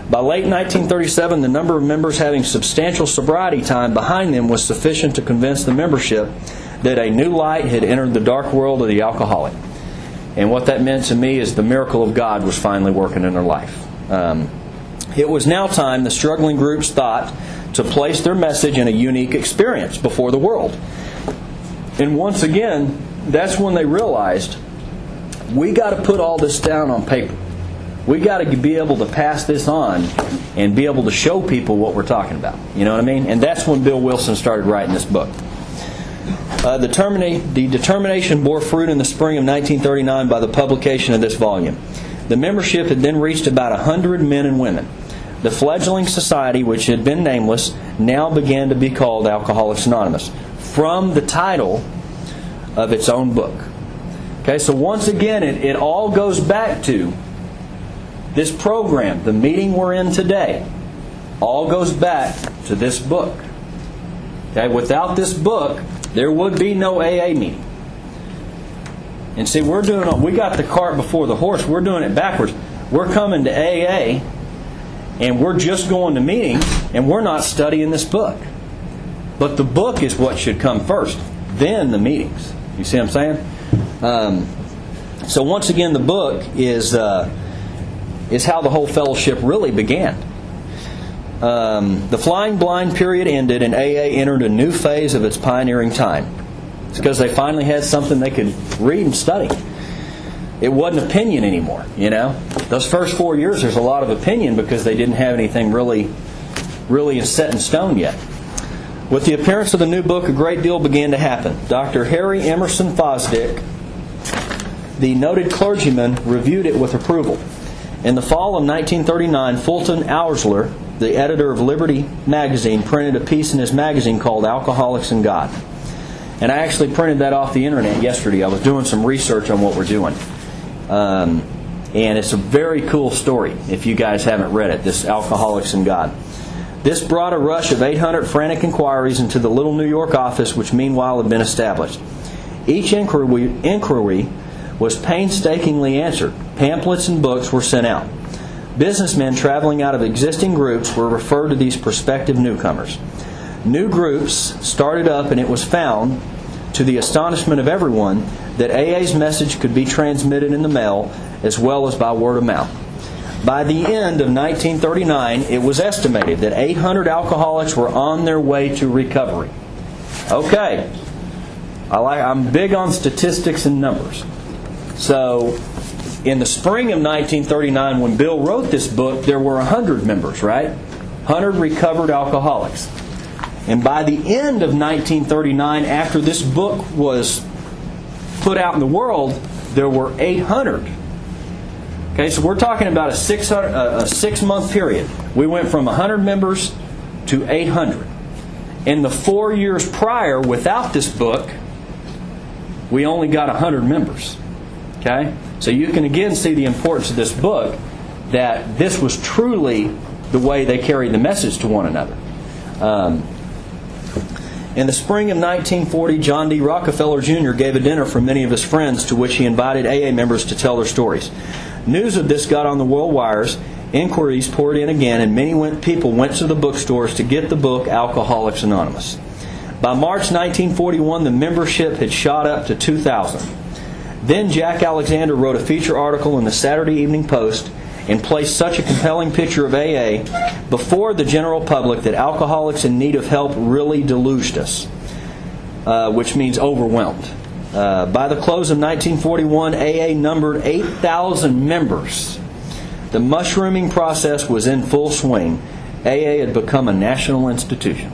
Speaker 3: By late 1937, the number of members having substantial sobriety time behind them was sufficient to convince the membership that a new light had entered the dark world of the alcoholic. And what that meant to me is the miracle of God was finally working in their life. It was now time, the struggling groups thought, to place their message in a unique experience before the world. And once again, that's when they realized, we got to put all this down on paper. We got to be able to pass this on and be able to show people what we're talking about. You know what I mean? And that's when Bill Wilson started writing this book. The determination bore fruit in the spring of 1939 by the publication of this volume. The membership had then reached about 100 men and women. The fledgling society, which had been nameless, now began to be called Alcoholics Anonymous, from the title of its own book. Okay, so once again, it all goes back to this program, the meeting we're in today, all goes back to this book. Okay, without this book, there would be no AA meeting. And see, we got the cart before the horse. We're doing it backwards. We're coming to AA, and we're just going to meetings, and we're not studying this book. But the book is what should come first, then the meetings. You see what I'm saying? So once again, the book is how the whole fellowship really began. The flying blind period ended, and AA entered a new phase of its pioneering time. It's because they finally had something they could read and study. It wasn't opinion anymore, you know. Those first 4 years, there's a lot of opinion because they didn't have anything really set in stone yet. With the appearance of the new book, a great deal began to happen. Dr. Harry Emerson Fosdick, the noted clergyman, reviewed it with approval. In the fall of 1939, Fulton Oursler, the editor of Liberty magazine, printed a piece in his magazine called Alcoholics and God. And I actually printed that off the internet yesterday. I was doing some research on what we're doing. And it's a very cool story, if you guys haven't read it, this Alcoholics and God. This brought a rush of 800 frantic inquiries into the little New York office, which meanwhile had been established. Each inquiry was painstakingly answered. Pamphlets and books were sent out. Businessmen traveling out of existing groups were referred to these prospective newcomers. New groups started up, and it was found, to the astonishment of everyone, that AA's message could be transmitted in the mail as well as by word of mouth. By the end of 1939, it was estimated that 800 alcoholics were on their way to recovery. Okay, I'm big on statistics and numbers. So, in the spring of 1939, when Bill wrote this book, there were 100 members, right? 100 recovered alcoholics. And by the end of 1939, after this book was put out in the world, there were 800. Okay, so we're talking about a 6-month period. We went from 100 members to 800. In the 4 years prior, without this book, we only got 100 members. Okay? So you can again see the importance of this book, that this was truly the way they carried the message to one another. In the spring of 1940, John D. Rockefeller Jr. gave a dinner for many of his friends, to which he invited AA members to tell their stories. News of this got on the world wires, inquiries poured in again, and many people went to the bookstores to get the book Alcoholics Anonymous. By March 1941, the membership had shot up to 2,000. Then Jack Alexander wrote a feature article in the Saturday Evening Post and placed such a compelling picture of AA before the general public that alcoholics in need of help really deluged us, which means overwhelmed. By the close of 1941, AA numbered 8,000 members. The mushrooming process was in full swing. AA had become a national institution.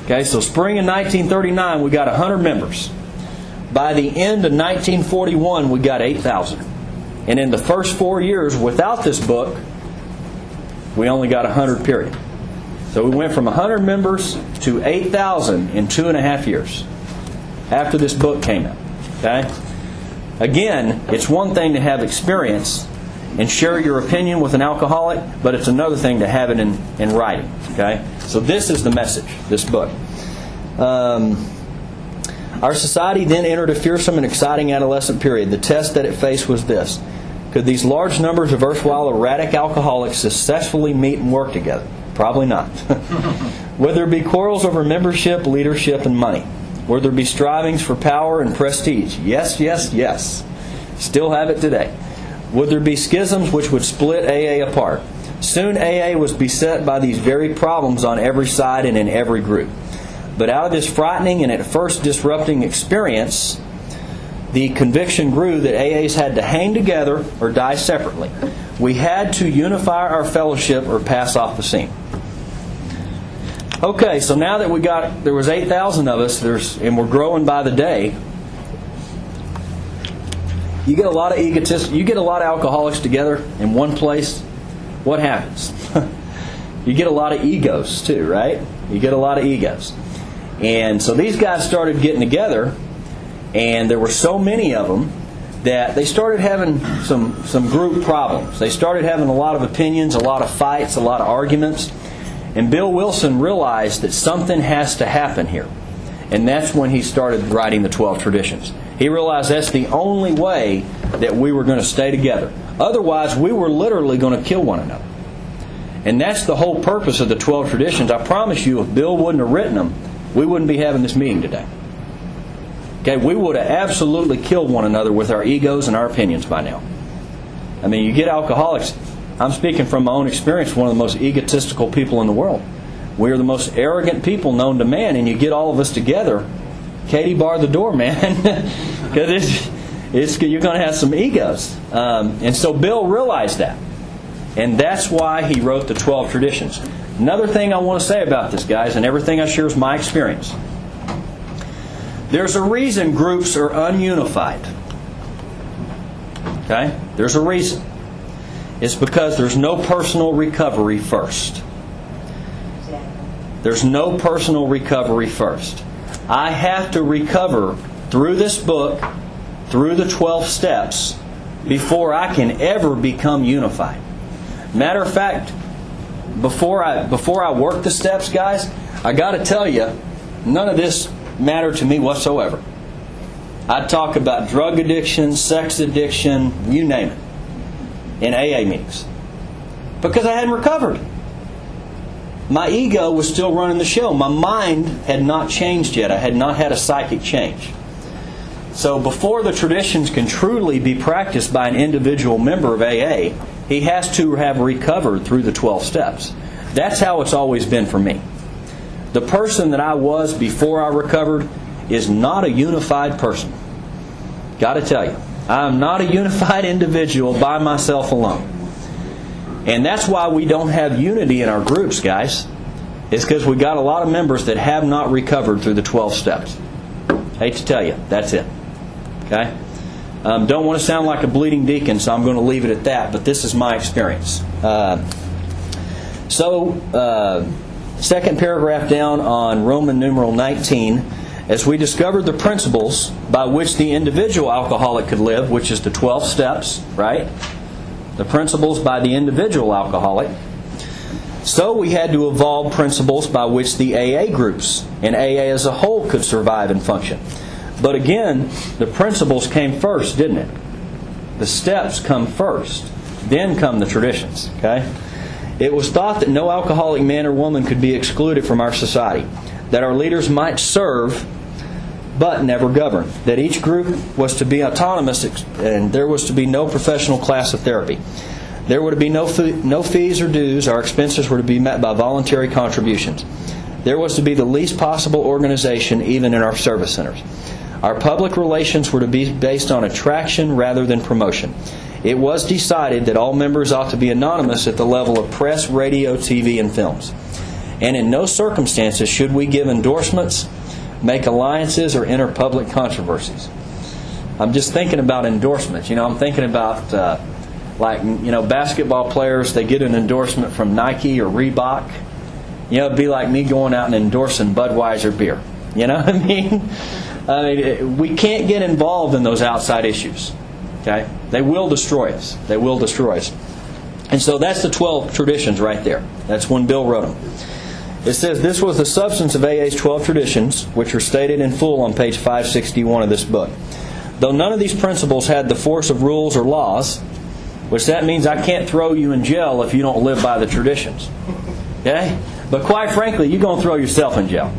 Speaker 3: Okay, so spring of 1939, we got 100 members. By the end of 1941, we got 8,000. And in the first 4 years, without this book, we only got 100, period. So we went from 100 members to 8,000 in 2.5 years after this book came out. Okay? Again, it's one thing to have experience and share your opinion with an alcoholic, but it's another thing to have it in writing. Okay? So this is the message, this book. Our society then entered a fearsome and exciting adolescent period. The test that it faced was this: could these large numbers of erstwhile erratic alcoholics successfully meet and work together? Probably not. Would there be quarrels over membership, leadership, and money? Would there be strivings for power and prestige? Yes, yes, yes. Still have it today. Would there be schisms which would split AA apart? Soon AA was beset by these very problems on every side and in every group. But out of this frightening and at first disrupting experience, the conviction grew that AAs had to hang together or die separately. We had to unify our fellowship or pass off the scene. Okay, so now that there was 8,000 of us, and we're growing by the day, you get a lot of egotists, you get a lot of alcoholics together in one place, what happens? You get a lot of egos too, right? You get a lot of egos. And so these guys started getting together, and there were so many of them that they started having some group problems. They started having a lot of opinions, a lot of fights, a lot of arguments. And Bill Wilson realized that something has to happen here. And that's when he started writing the 12 Traditions. He realized that's the only way that we were going to stay together. Otherwise, we were literally going to kill one another. And that's the whole purpose of the 12 Traditions. I promise you, if Bill wouldn't have written them, we wouldn't be having this meeting today. Okay, we would have absolutely killed one another with our egos and our opinions by now. I mean, you get alcoholics. I'm speaking from my own experience, one of the most egotistical people in the world. We are the most arrogant people known to man, and you get all of us together, Katie barred the door, man, because you're going to have some egos. And so Bill realized that. And that's why he wrote the 12 traditions. Another thing I want to say about this, guys, and everything I share is my experience. There's a reason groups are ununified. Okay? There's a reason. It's because there's no personal recovery first. There's no personal recovery first. I have to recover through this book, through the 12 steps, before I can ever become unified. Matter of fact, before I work the steps, guys, I got to tell you, none of this mattered to me whatsoever. I'd talk about drug addiction, sex addiction, you name it, in AA meetings. Because I hadn't recovered. My ego was still running the show. My mind had not changed yet. I had not had a psychic change. So before the traditions can truly be practiced by an individual member of AA, he has to have recovered through the 12 steps. That's how it's always been for me. The person that I was before I recovered is not a unified person. Got to tell you, I'm not a unified individual by myself alone. And that's why we don't have unity in our groups, guys. It's because we got a lot of members that have not recovered through the 12 steps. Hate to tell you, that's it. Okay? Don't want to sound like a bleeding deacon, so I'm going to leave it at that, but this is my experience. Second paragraph down on Roman numeral 19, as we discovered the principles by which the individual alcoholic could live, which is the 12 steps, right? The principles by the individual alcoholic. So we had to evolve principles by which the AA groups and AA as a whole could survive and function. But again, the principles came first, didn't it? The steps come first. Then come the traditions. Okay? It was thought that no alcoholic man or woman could be excluded from our society. That our leaders might serve, but never govern. That each group was to be autonomous, and there was to be no professional class of therapy. There were to be no fees or dues. Our expenses were to be met by voluntary contributions. There was to be the least possible organization, even in our service centers. Our public relations were to be based on attraction rather than promotion. It was decided that all members ought to be anonymous at the level of press, radio, TV, and films. And in no circumstances should we give endorsements, make alliances, or enter public controversies. I'm just thinking about endorsements. I'm thinking about, basketball players, they get an endorsement from Nike or Reebok. It'd be like me going out and endorsing Budweiser beer. You know what I mean? We can't get involved in those outside issues. Okay? They will destroy us. They will destroy us. And so that's the 12 traditions right there. That's when Bill wrote them. It says, this was the substance of AA's 12 traditions, which are stated in full on page 561 of this book. Though none of these principles had the force of rules or laws, which that means I can't throw you in jail if you don't live by the traditions. Okay? But quite frankly, you're going to throw yourself in jail.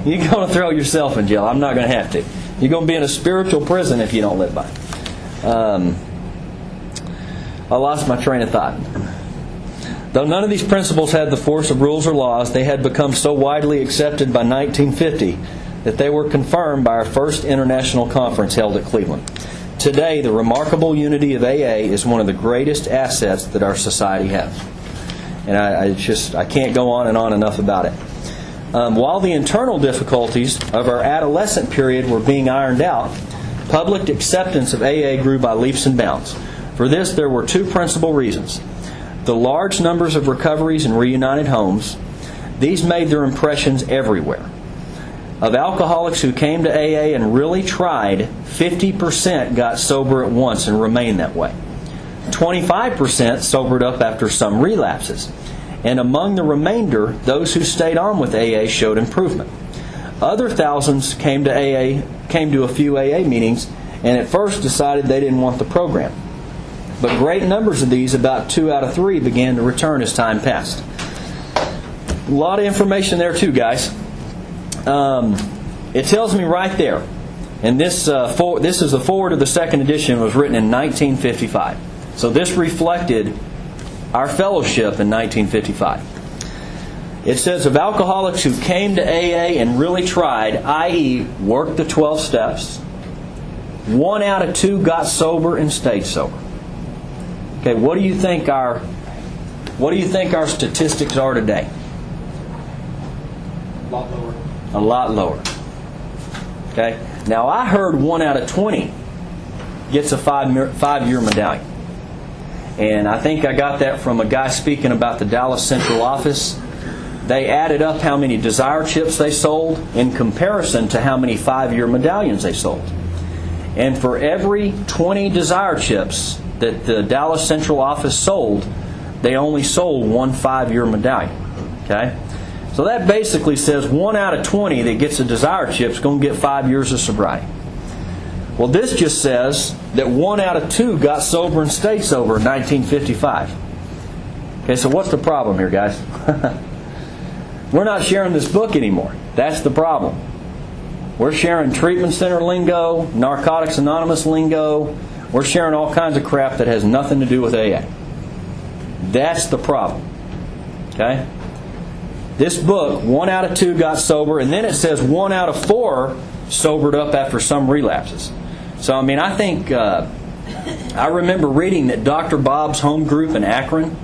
Speaker 3: You're going to throw yourself in jail. I'm not going to have to. You're going to be in a spiritual prison if you don't live by it. I lost my train of thought. Though none of these principles had the force of rules or laws, they had become so widely accepted by 1950 that they were confirmed by our first international conference held at Cleveland. Today, the remarkable unity of AA is one of the greatest assets that our society has. And I can't go on and on enough about it. While the internal difficulties of our adolescent period were being ironed out, public acceptance of AA grew by leaps and bounds. For this, there were two principal reasons. The large numbers of recoveries and reunited homes, these made their impressions everywhere. Of alcoholics who came to AA and really tried, 50% got sober at once and remained that way. 25% sobered up after some relapses. And among the remainder, those who stayed on with AA showed improvement. Other thousands came to a few AA meetings and at first decided they didn't want the program. But great numbers of these, about 2 out of 3, began to return as time passed. A lot of information there too, guys. It tells me right there, and this is the forward of the second edition, was written in 1955. So this reflected our fellowship in 1955. It says of alcoholics who came to AA and really tried, i.e., worked the 12 steps, 1 out of 2 got sober and stayed sober. Okay, what do you think our statistics are today?
Speaker 4: A lot lower.
Speaker 3: A lot lower. Okay. Now I heard 1 out of 20 gets a 5-year medallion, and I think I got that from a guy speaking about the Dallas Central office. They added up how many Desire chips they sold in comparison to how many 5-year medallions they sold. And for every 20 Desire chips that the Dallas Central office sold, they only sold 1 5-year medallion. Okay? So that basically says 1 out of 20 that gets a Desire chip is going to get 5 years of sobriety. Well, this just says that 1 out of 2 got sober and stayed sober in 1955. Okay, so what's the problem here, guys? We're not sharing this book anymore. That's the problem. We're sharing treatment center lingo, Narcotics Anonymous lingo. We're sharing all kinds of crap that has nothing to do with AA. That's the problem. Okay? This book, 1 out of 2 got sober, and then it says 1 out of 4 sobered up after some relapses. So, I mean, I think, I remember reading that Dr. Bob's home group in Akron,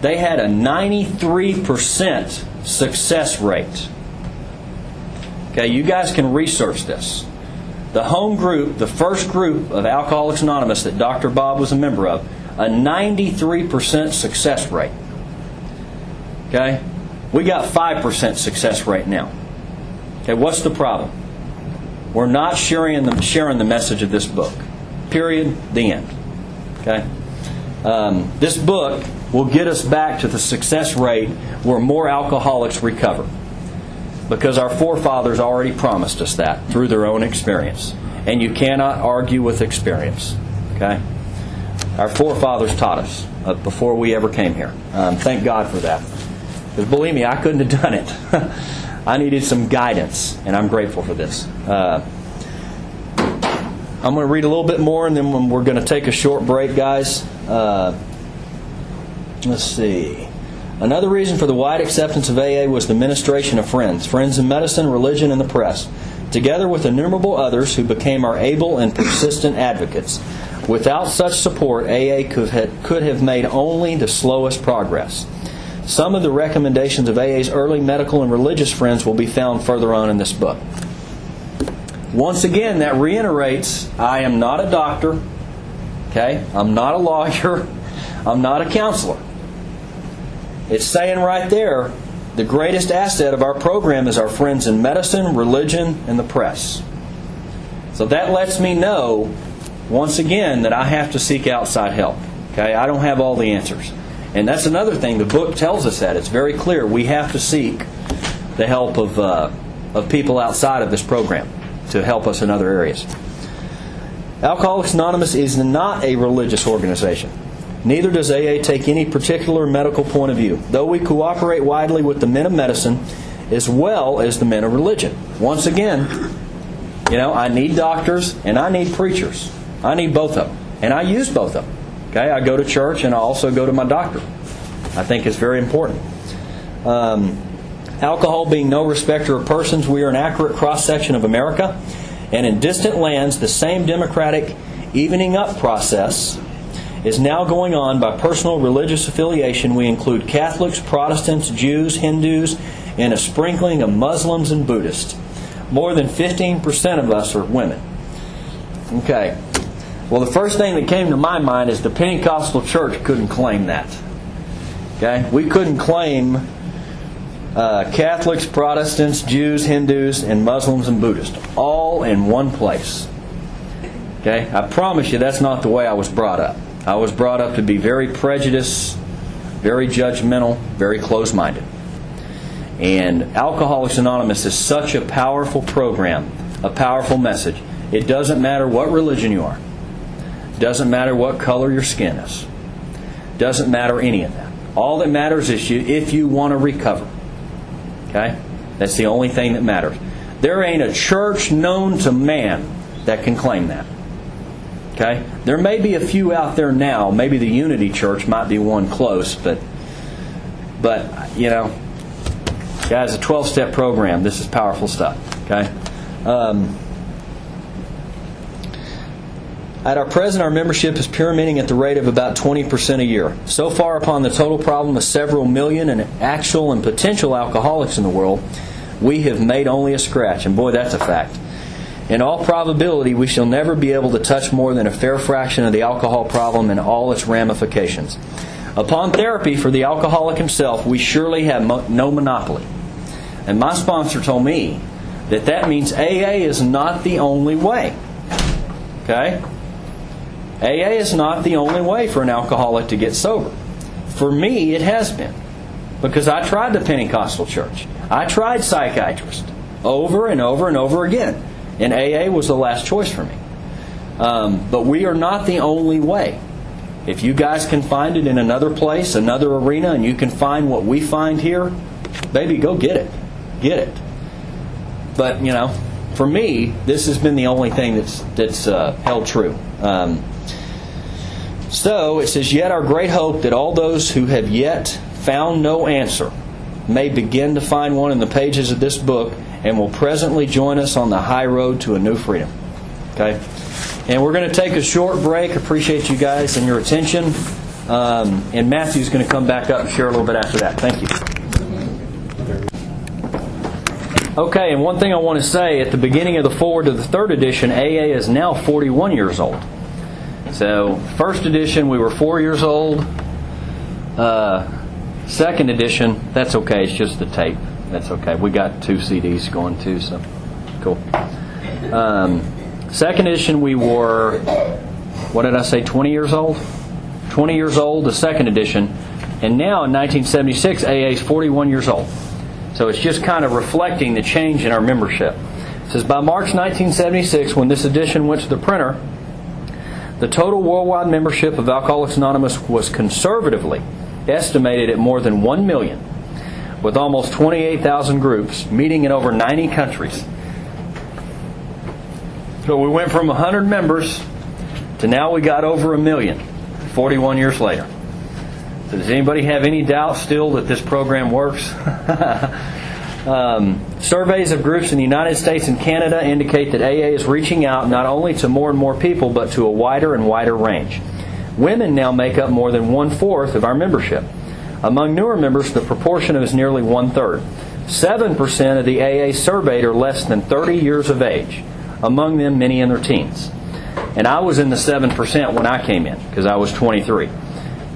Speaker 3: they had a 93% success rate. Okay, you guys can research this. The home group, the first group of Alcoholics Anonymous that Dr. Bob was a member of, a 93% success rate. Okay? We got 5% success rate now. Okay, what's the problem? We're not sharing the message of this book. Period. The end. Okay? This book will get us back to the success rate where more alcoholics recover. Because our forefathers already promised us that through their own experience. And you cannot argue with experience. Okay? Our forefathers taught us before we ever came here. Thank God for that. Because believe me, I couldn't have done it. I needed some guidance, and I'm grateful for this. I'm going to read a little bit more, and then we're going to take a short break, guys. Let's see. Another reason for the wide acceptance of AA was the ministration of friends in medicine, religion, and the press, together with innumerable others who became our able and persistent advocates. Without such support, AA could have made only the slowest progress. Some of the recommendations of AA's early medical and religious friends will be found further on in this book. Once again, that reiterates, I am not a doctor, okay? I'm not a lawyer, I'm not a counselor. It's saying right there, the greatest asset of our program is our friends in medicine, religion, and the press. So that lets me know, once again, that I have to seek outside help. Okay? I don't have all the answers. And that's another thing. The book tells us that. It's very clear. We have to seek the help of people outside of this program to help us in other areas. Alcoholics Anonymous is not a religious organization. Neither does AA take any particular medical point of view, though we cooperate widely with the men of medicine as well as the men of religion. Once again, I need doctors and I need preachers. I need both of them. And I use both of them. Okay, I go to church and I also go to my doctor. I think it's very important. Alcohol being no respecter of persons, we are an accurate cross-section of America. And in distant lands, the same democratic evening up process is now going on by personal religious affiliation. We include Catholics, Protestants, Jews, Hindus, and a sprinkling of Muslims and Buddhists. More than 15% of us are women. Okay. Well, the first thing that came to my mind is the Pentecostal church couldn't claim that. Okay? We couldn't claim Catholics, Protestants, Jews, Hindus, and Muslims and Buddhists all in one place. Okay? I promise you that's not the way I was brought up. I was brought up to be very prejudiced, very judgmental, very closed-minded. And Alcoholics Anonymous is such a powerful program, a powerful message. It doesn't matter what religion you are. It doesn't matter what color your skin is. It doesn't matter any of that. All that matters is if you want to recover. Okay? That's the only thing that matters. There ain't a church known to man that can claim that. Okay? There may be a few out there now. Maybe the Unity Church might be one close, but Guys, a 12-step program. This is powerful stuff. Okay. At our present, our membership is pyramiding at the rate of about 20% a year. So far, upon the total problem of several million and actual and potential alcoholics in the world, we have made only a scratch. And boy, that's a fact. In all probability, we shall never be able to touch more than a fair fraction of the alcohol problem and all its ramifications. Upon therapy for the alcoholic himself, we surely have no monopoly. And my sponsor told me that means AA is not the only way. Okay? AA is not the only way for an alcoholic to get sober. For me, it has been. Because I tried the Pentecostal church. I tried psychiatrist over and over and over again. And AA was the last choice for me. But we are not the only way. If you guys can find it in another place, another arena, and you can find what we find here, baby, go get it. Get it. But, for me, this has been the only thing that's held true. So, it says, yet our great hope that all those who have yet found no answer may begin to find one in the pages of this book and will presently join us on the high road to a new freedom. Okay? And we're going to take a short break. Appreciate you guys and your attention. And Matthew's going to come back up and share a little bit after that. Thank you. Okay, and one thing I want to say, at the beginning of the foreword to the third edition, AA is now 41 years old. So, first edition, we were 4 years old. Second edition, that's okay, it's just the tape. That's okay. We got 2 CDs going too, so cool. Second edition, we were, 20 years old? 20 years old, the second edition. And now in 1976, AA is 41 years old. So it's just kind of reflecting the change in our membership. It says, by March 1976, when this edition went to the printer, the total worldwide membership of Alcoholics Anonymous was conservatively estimated at more than 1 million, with almost 28,000 groups meeting in over 90 countries. So we went from 100 members to now we got over 1 million, 41 years later. So does anybody have any doubt still that this program works? Surveys of groups in the United States and Canada indicate that AA is reaching out not only to more and more people, but to a wider and wider range. Women now make up more than 1/4 of our membership. Among newer members, the proportion is nearly 1/3. 7% of the AA surveyed are less than 30 years of age. Among them, many in their teens. And I was in the 7% when I came in, because I was 23.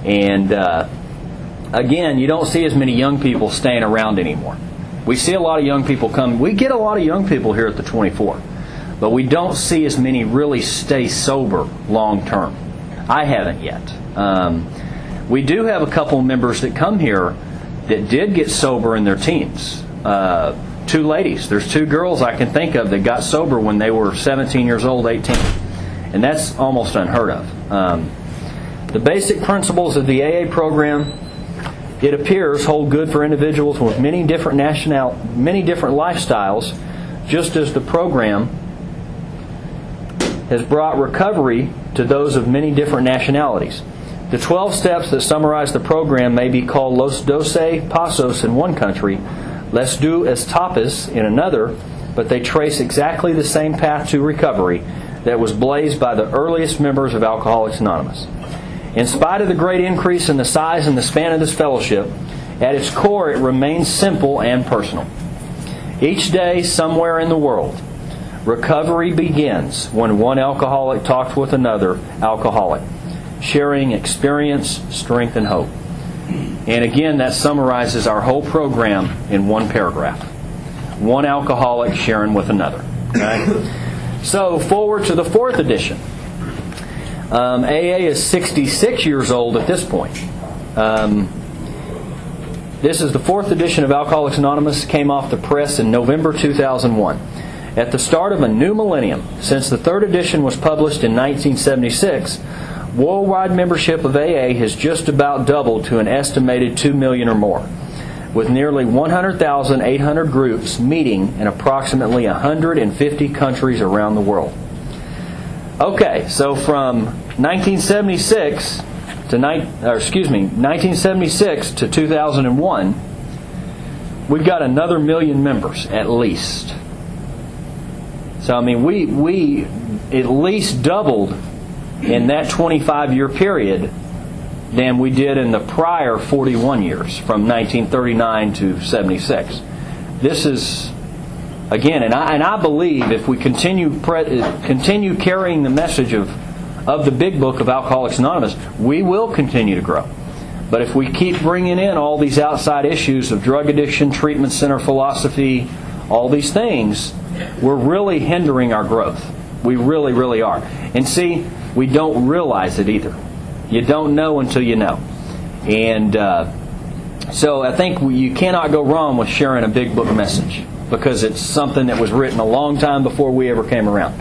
Speaker 3: And again, you don't see as many young people staying around anymore. We see a lot of young people come. We get a lot of young people here at the 24. But we don't see as many really stay sober long term. I haven't yet. We do have a couple members that come here that did get sober in their teens. 2 ladies. There's 2 girls I can think of that got sober when they were 17 years old, 18. And that's almost unheard of. The basic principles of the AA program, it appears, hold good for individuals with many different lifestyles, just as the program has brought recovery to those of many different nationalities. The 12 steps that summarize the program may be called Los 12 Pasos in one country, Les Deux Etapas in another, but they trace exactly the same path to recovery that was blazed by the earliest members of Alcoholics Anonymous. In spite of the great increase in the size and the span of this fellowship, at its core it remains simple and personal. Each day, somewhere in the world, recovery begins when one alcoholic talks with another alcoholic, sharing experience, strength, and hope. And again, that summarizes our whole program in one paragraph. One alcoholic sharing with another. Okay? So, forward to the 4th edition. AA is 66 years old at this point. This is the 4th edition of Alcoholics Anonymous. Came off the press in November 2001. At the start of a new millennium, since the 3rd edition was published in 1976, worldwide membership of AA has just about doubled to an estimated 2 million or more, with nearly 100,800 groups meeting in approximately 150 countries around the world. Okay, so from 1976 to 2001, we've got another 1 million members at least. So I mean, we at least doubled in that 25-year period than we did in the prior 41 years, from 1939 to 76. This is, again, and I believe if we continue carrying the message of the big book of Alcoholics Anonymous, we will continue to grow. But if we keep bringing in all these outside issues of drug addiction, treatment center philosophy, all these things, we're really hindering our growth. We really, really are. And see, we don't realize it either. You don't know until you know. And so I think you cannot go wrong with sharing a big book message, because it's something that was written a long time before we ever came around.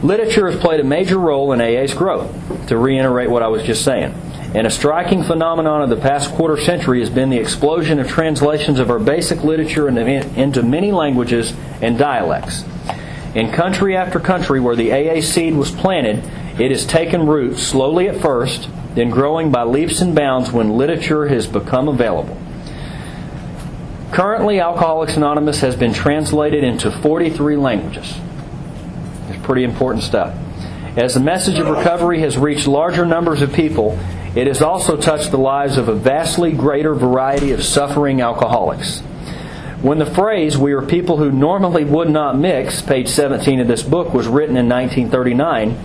Speaker 3: Literature has played a major role in AA's growth, to reiterate what I was just saying. And a striking phenomenon of the past quarter century has been the explosion of translations of our basic literature into many languages and dialects. In country after country where the AA seed was planted, it has taken root, slowly at first, then growing by leaps and bounds when literature has become available. Currently, Alcoholics Anonymous has been translated into 43 languages. It's pretty important stuff. As the message of recovery has reached larger numbers of people, it has also touched the lives of a vastly greater variety of suffering alcoholics. When the phrase, "we are people who normally would not mix," page 17 of this book, was written in 1939,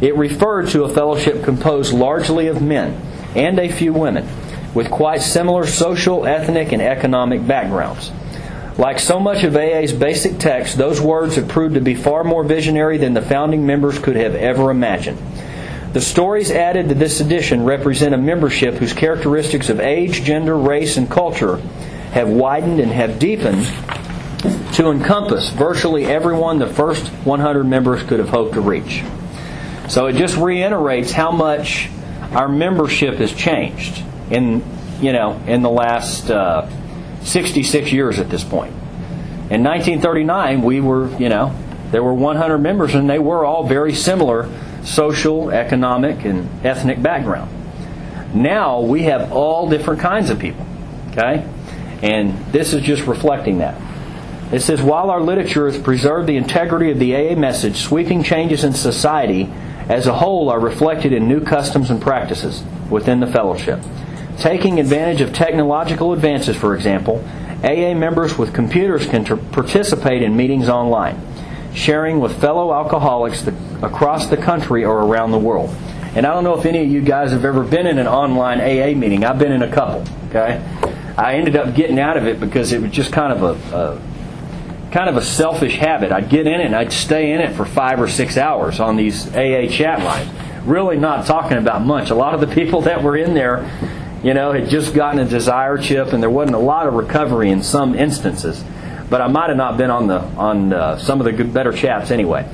Speaker 3: it referred to a fellowship composed largely of men and a few women, with quite similar social, ethnic, and economic backgrounds. Like so much of AA's basic text, those words have proved to be far more visionary than the founding members could have ever imagined. The stories added to this edition represent a membership whose characteristics of age, gender, race, and culture have widened and have deepened to encompass virtually everyone the first 100 members could have hoped to reach. So it just reiterates how much our membership has changed in the last 66 years at this point. In 1939, there were 100 members, and they were all very similar social, economic, and ethnic background. Now we have all different kinds of people. Okay? And this is just reflecting that. It says, while our literature has preserved the integrity of the AA message, sweeping changes in society as a whole are reflected in new customs and practices within the fellowship. Taking advantage of technological advances, for example, AA members with computers can participate in meetings online, sharing with fellow alcoholics across the country or around the world. And I don't know if any of you guys have ever been in an online AA meeting. I've been in a couple. Okay, I ended up getting out of it because it was just kind of a selfish habit. I'd get in it and I'd stay in it for 5 or 6 hours on these AA chat lines, really not talking about much. A lot of the people that were in there, had just gotten a desire chip, and there wasn't a lot of recovery in some instances. But I might have not been on some of the better chats anyway.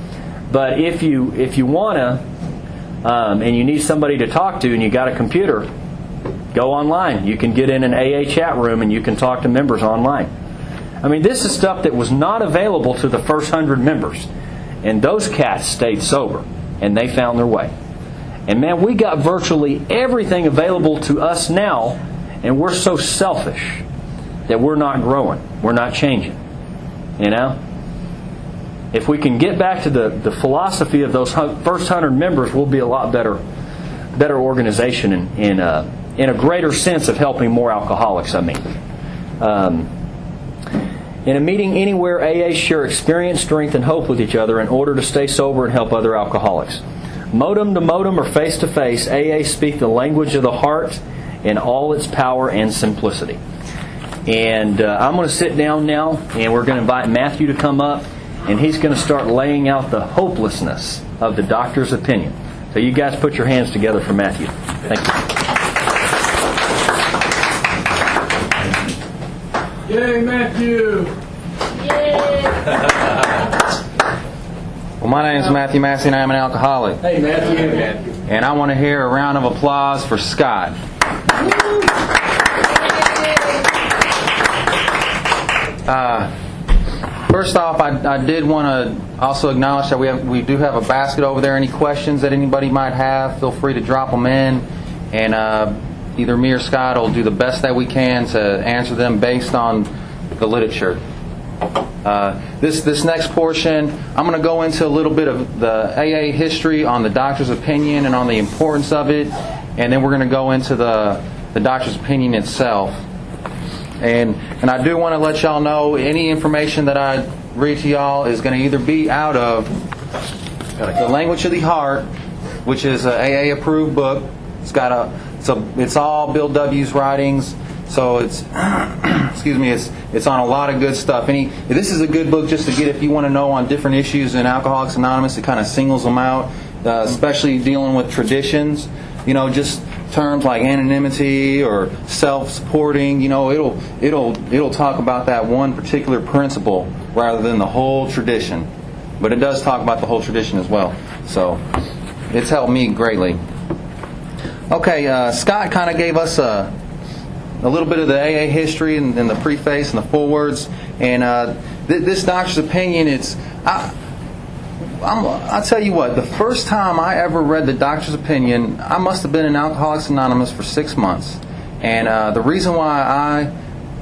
Speaker 3: But if you wanna and you need somebody to talk to, and you got a computer, go online. You can get in an AA chat room and you can talk to members online. I mean, this is stuff that was not available to the first 100 members, and those cats stayed sober, and they found their way. And man, we got virtually everything available to us now, and we're so selfish that we're not growing, we're not changing. If we can get back to the philosophy of those first 100 members, we'll be a lot better organization in a greater sense of helping more alcoholics. In a meeting anywhere, AAs share experience, strength, and hope with each other in order to stay sober and help other alcoholics. Modem to modem or face to face, AAs speak the language of the heart in all its power and simplicity. And I'm going to sit down now, and we're going to invite Matthew to come up, and he's going to start laying out the hopelessness of the doctor's opinion. So you guys put your hands together for Matthew. Thank you.
Speaker 4: Yay, Matthew!
Speaker 2: Well, my name is Matthew Massey, and I am an alcoholic.
Speaker 3: Hey, Matthew.
Speaker 2: And I want to hear a round of applause for Scott. First off, I did want to also acknowledge that we do have a basket over there. Any questions that anybody might have, feel free to drop them in. And either me or Scott will do the best that we can to answer them based on the literature. This next portion, I'm going to go into a little bit of the AA history on the doctor's opinion and on the importance of it, and then we're going to go into the doctor's opinion itself. And I do want to let y'all know any information that I read to y'all is going to either be out of The Language of the Heart, which is an AA approved book. It's all Bill W.'s writings. So it's it's on a lot of good stuff. This is a good book just to get if you want to know on different issues in Alcoholics Anonymous. It kind of singles them out, especially dealing with traditions. Just terms like anonymity or self-supporting. It'll talk about that one particular principle rather than the whole tradition. But it does talk about the whole tradition as well. So it's helped me greatly. Okay, Scott kind of gave us a little bit of the AA history and the preface and the forewords. And this doctor's opinion, I'll tell you what, the first time I ever read the doctor's opinion, I must have been in Alcoholics Anonymous for 6 months. And the reason why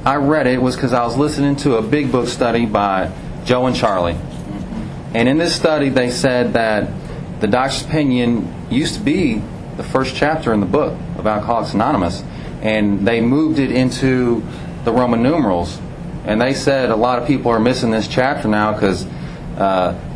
Speaker 2: I read it was because I was listening to a big book study by Joe and Charlie. And in this study they said that the doctor's opinion used to be the first chapter in the book of Alcoholics Anonymous. And they moved it into the Roman numerals. And they said a lot of people are missing this chapter now because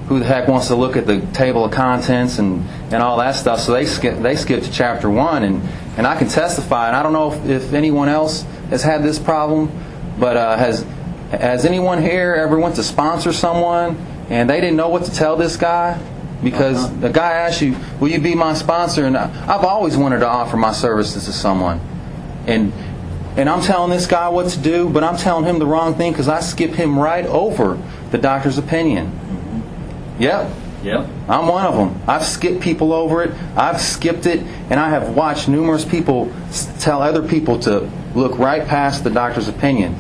Speaker 2: who the heck wants to look at the table of contents and all that stuff? So they skipped to chapter 1. And I can testify, and I don't know if anyone else has had this problem, but has anyone here ever went to sponsor someone and they didn't know what to tell this guy? Because the guy asked you, will you be my sponsor? And I've always wanted to offer my services to someone. And I'm telling this guy what to do, but I'm telling him the wrong thing because I skip him right over the doctor's opinion. Yep. I'm one of them. I've skipped people over it. I've skipped it, and I have watched numerous people tell other people to look right past the doctor's opinion.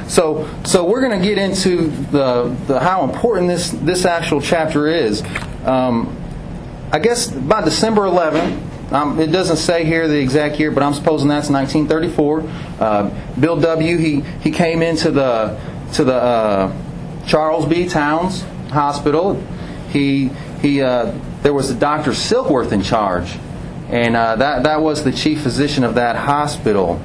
Speaker 2: So we're going to get into the how important this actual chapter is. I guess by December 11th. It doesn't say here the exact year, but I'm supposing that's 1934. Bill W. He came into the Charles B. Towns Hospital. There was a Dr. Silkworth in charge, and that was the chief physician of that hospital.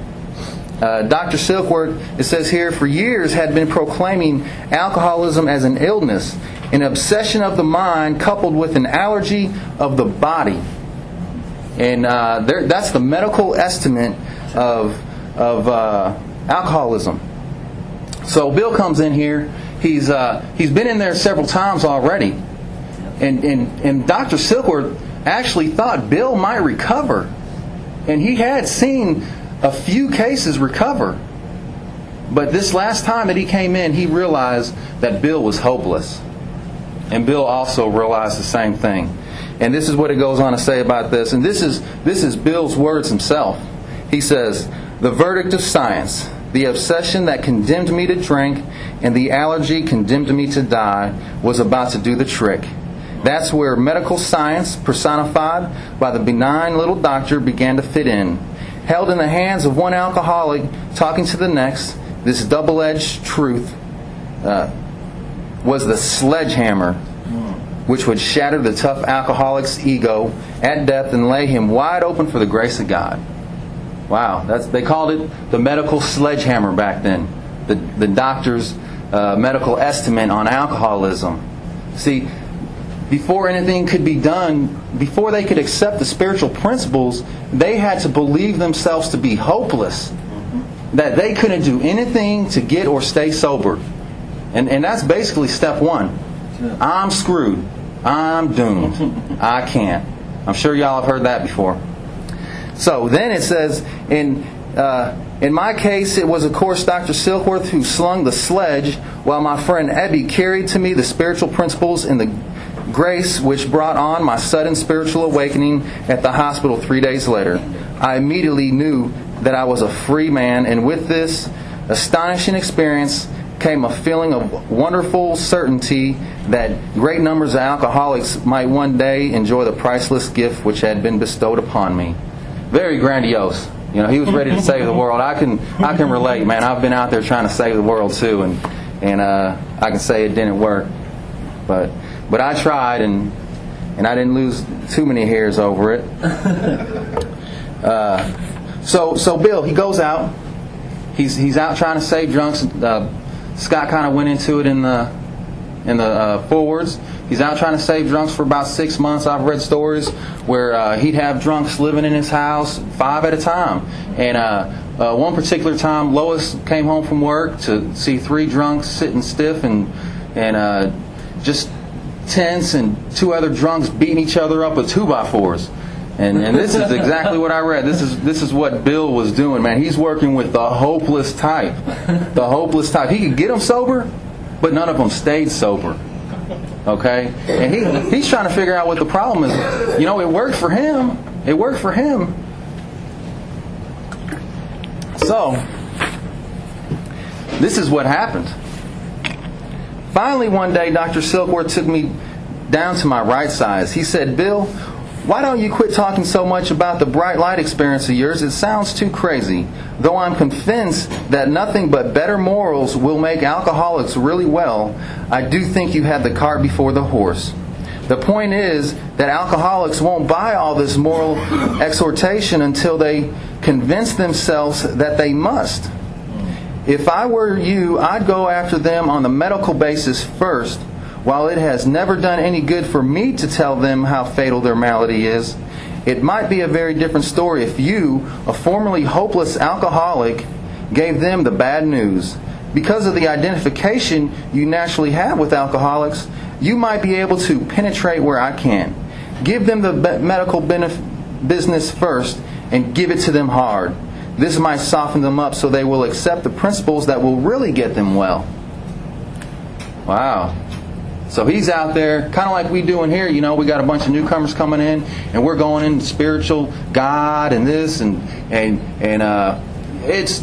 Speaker 2: Dr. Silkworth, it says here, for years had been proclaiming alcoholism as an illness, an obsession of the mind coupled with an allergy of the body. And that's the medical estimate of alcoholism. So Bill comes in here. He's been in there several times already, and Dr. Silkworth actually thought Bill might recover, and he had seen a few cases recover. But this last time that he came in, he realized that Bill was hopeless, and Bill also realized the same thing. And this is what it goes on to say about this. And this is Bill's words himself. He says, the verdict of science, the obsession that condemned me to drink and the allergy condemned me to die was about to do the trick. That's where medical science, personified by the benign little doctor, began to fit in. Held in the hands of one alcoholic, talking to the next, this double-edged truth was the sledgehammer which would shatter the tough alcoholic's ego at death and lay him wide open for the grace of God. Wow, they called it the medical sledgehammer back then. The doctor's medical estimate on alcoholism. See, before anything could be done, before they could accept the spiritual principles, they had to believe themselves to be hopeless, that they couldn't do anything to get or stay sober. And that's basically step 1. I'm screwed. I'm doomed. I can't. I'm sure y'all have heard that before. So then it says, in my case, it was of course Dr. Silkworth who slung the sledge, while my friend Ebby carried to me the spiritual principles and the grace which brought on my sudden spiritual awakening at the hospital 3 days later. I immediately knew that I was a free man, and with this astonishing experience came a feeling of wonderful certainty that great numbers of alcoholics might one day enjoy the priceless gift which had been bestowed upon me. Very grandiose. You know, he was ready to save the world. I can relate, man. I've been out there trying to save the world too, and I can say it didn't work. But I tried, and I didn't lose too many hairs over it. So Bill, he goes out. He's out trying to save drunks. Scott kind of went into it in the forwards. He's out trying to save drunks for about 6 months. I've read stories where he'd have drunks living in his house 5 at a time. And one particular time, Lois came home from work to see 3 drunks sitting stiff and just tense, and 2 other drunks beating each other up with 2x4s. And this is exactly what I read. This is what Bill was doing, man. He's working with the hopeless type. The hopeless type. He could get them sober, but none of them stayed sober. Okay? And he's trying to figure out what the problem is. You know, it worked for him. It worked for him. So, this is what happened. Finally, one day, Dr. Silkworth took me down to my right size. He said, "Bill, why don't you quit talking so much about the bright light experience of yours? It sounds too crazy. Though I'm convinced that nothing but better morals will make alcoholics really well, I do think you had the cart before the horse. The point is that alcoholics won't buy all this moral exhortation until they convince themselves that they must. If I were you, I'd go after them on the medical basis first. While it has never done any good for me to tell them how fatal their malady is, it might be a very different story if you, a formerly hopeless alcoholic, gave them the bad news. Because of the identification you naturally have with alcoholics, you might be able to penetrate where I can. Give them the medical business first and give it to them hard. This might soften them up so they will accept the principles that will really get them well." Wow. So he's out there, kind of like we doing here. You know, we got a bunch of newcomers coming in, and we're going into spiritual God and this, and it's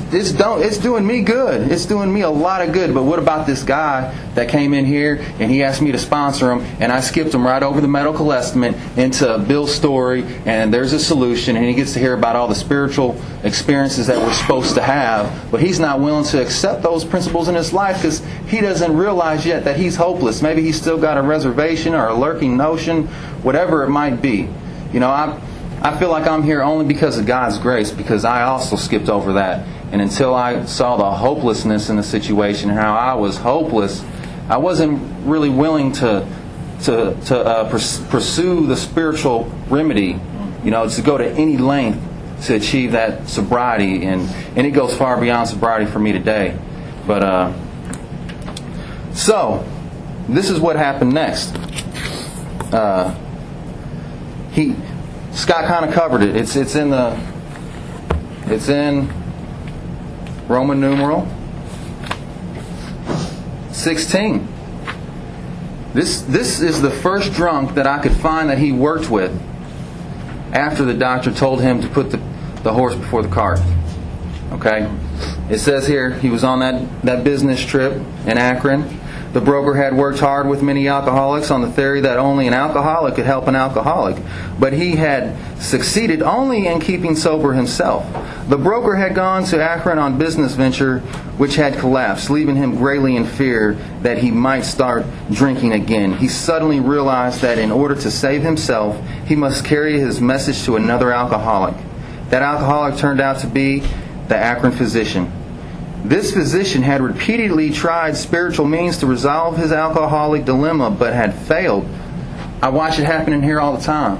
Speaker 2: doing me good. It's doing me a lot of good. But what about this guy that came in here and he asked me to sponsor him, and I skipped him right over the medical estimate into Bill's story, and there's a solution, and he gets to hear about all the spiritual experiences that we're supposed to have, but he's not willing to accept those principles in his life because he doesn't realize yet that he's hopeless. Maybe he's still got a reservation or a lurking notion, whatever it might be. You know, I feel like I'm here only because of God's grace, because I also skipped over that. And until I saw the hopelessness in the situation, how I was hopeless, I wasn't really willing to pursue the spiritual remedy, you know, to go to any length to achieve that sobriety. And it goes far beyond sobriety for me today. But so, this is what happened next. Scott kind of covered it. It's in Roman numeral 16. This is the first drunk that I could find that he worked with after the doctor told him to put the horse before the cart. Okay? It says here he was on that business trip in Akron. The broker had worked hard with many alcoholics on the theory that only an alcoholic could help an alcoholic, but he had succeeded only in keeping sober himself. The broker had gone to Akron on business venture which had collapsed, leaving him greatly in fear that he might start drinking again. He suddenly realized that in order to save himself, he must carry his message to another alcoholic. That alcoholic turned out to be the Akron physician. This physician had repeatedly tried spiritual means to resolve his alcoholic dilemma, but had failed. I watch it happen in here all the time.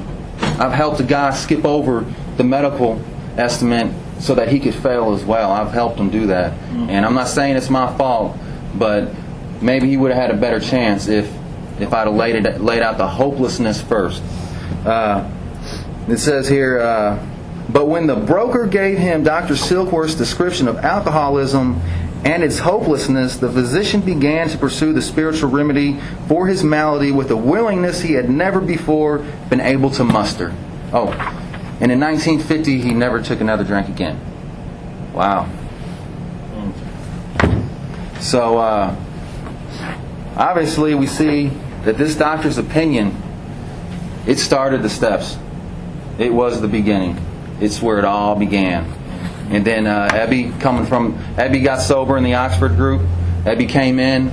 Speaker 2: I've helped a guy skip over the medical estimate so that he could fail as well. I've helped him do that. And I'm not saying it's my fault, but maybe he would have had a better chance if I'd have laid out the hopelessness first. It says here, but when the broker gave him Dr. Silkworth's description of alcoholism and its hopelessness, the physician began to pursue the spiritual remedy for his malady with a willingness he had never before been able to muster. Oh, and in 1950, he never took another drink again. Wow. So, obviously, we see that this doctor's opinion, it started the steps. It was the beginning. It's where it all began. And then Ebby got sober in the Oxford group. Ebby came in,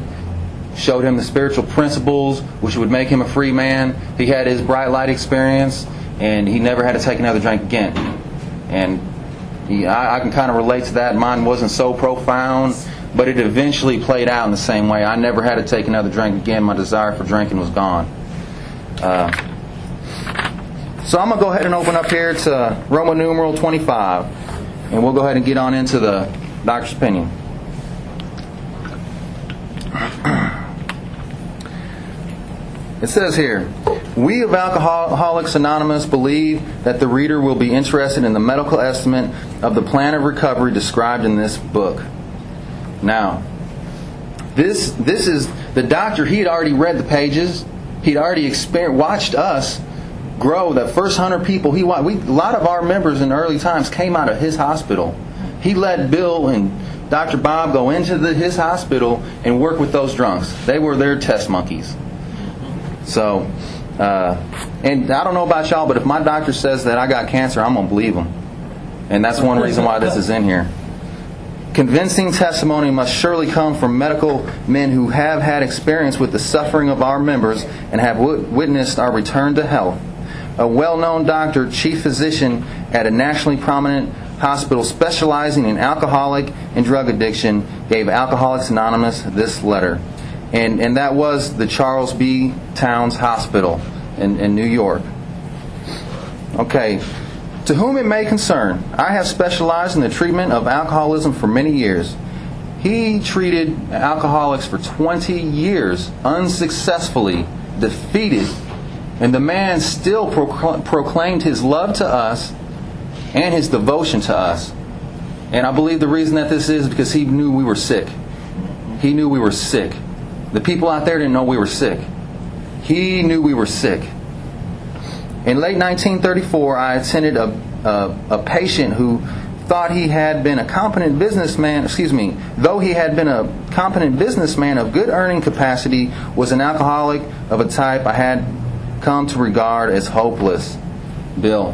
Speaker 2: showed him the spiritual principles, which would make him a free man. He had his bright light experience, and he never had to take another drink again. And I can kind of relate to that. Mine wasn't so profound, but it eventually played out in the same way. I never had to take another drink again. My desire for drinking was gone. So I'm going to go ahead and open up here to Roman numeral 25, and we'll go ahead and get on into the doctor's opinion. It says here, we of Alcoholics Anonymous believe that the reader will be interested in the medical estimate of the plan of recovery described in this book. Now, this is the doctor. He had already read the pages. He'd already watched us grow. The first 100 people, a lot of our members in the early times came out of his hospital. He let Bill and Dr. Bob go into his hospital and work with those drunks. They were their test monkeys. So, and I don't know about y'all, but if my doctor says that I got cancer, I'm going to believe him. And that's one reason why this is in here. Convincing testimony must surely come from medical men who have had experience with the suffering of our members and have witnessed our return to health. A well-known doctor, chief physician at a nationally prominent hospital specializing in alcoholic and drug addiction, gave Alcoholics Anonymous this letter. And that was the Charles B. Towns Hospital in New York. Okay. To whom it may concern, I have specialized in the treatment of alcoholism for many years. He treated alcoholics for 20 years, unsuccessfully, defeated, and the man still proclaimed his love to us and his devotion to us. And I believe the reason that this is because he knew we were sick. He knew we were sick. The people out there didn't know we were sick. He knew we were sick. In late 1934, I attended a patient who thought he had been a competent businessman, though he had been a competent businessman of good earning capacity, was an alcoholic of a type I had come to regard as hopeless. Bill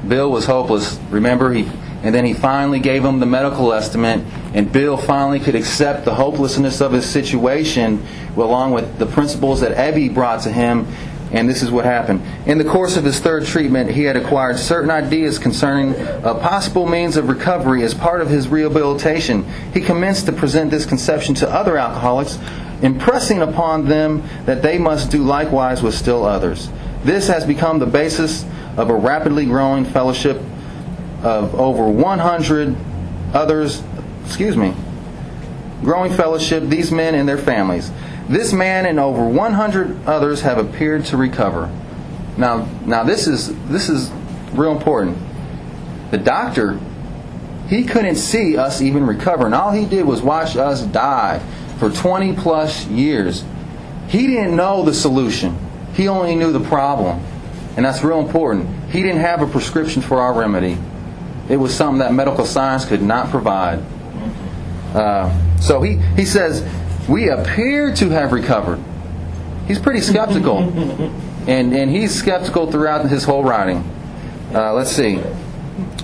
Speaker 2: was hopeless. Remember, and then he finally gave him the medical estimate, and Bill finally could accept the hopelessness of his situation along with the principles that Ebby brought to him. And this is what happened. In the course of his third treatment, he had acquired certain ideas concerning a possible means of recovery as part of his rehabilitation. He commenced to present this conception to other alcoholics, impressing upon them that they must do likewise with still others. This has become the basis of a rapidly growing fellowship of over 100 others, growing fellowship, these men and their families. This man and over 100 others have appeared to recover. Now this is real important. The doctor, he couldn't see us even recover, and all he did was watch us die for 20 plus years. He didn't know the solution. He only knew the problem. And that's real important. He didn't have a prescription for our remedy. It was something that medical science could not provide. So he says, we appear to have recovered. He's pretty skeptical. and he's skeptical throughout his whole writing. Let's see.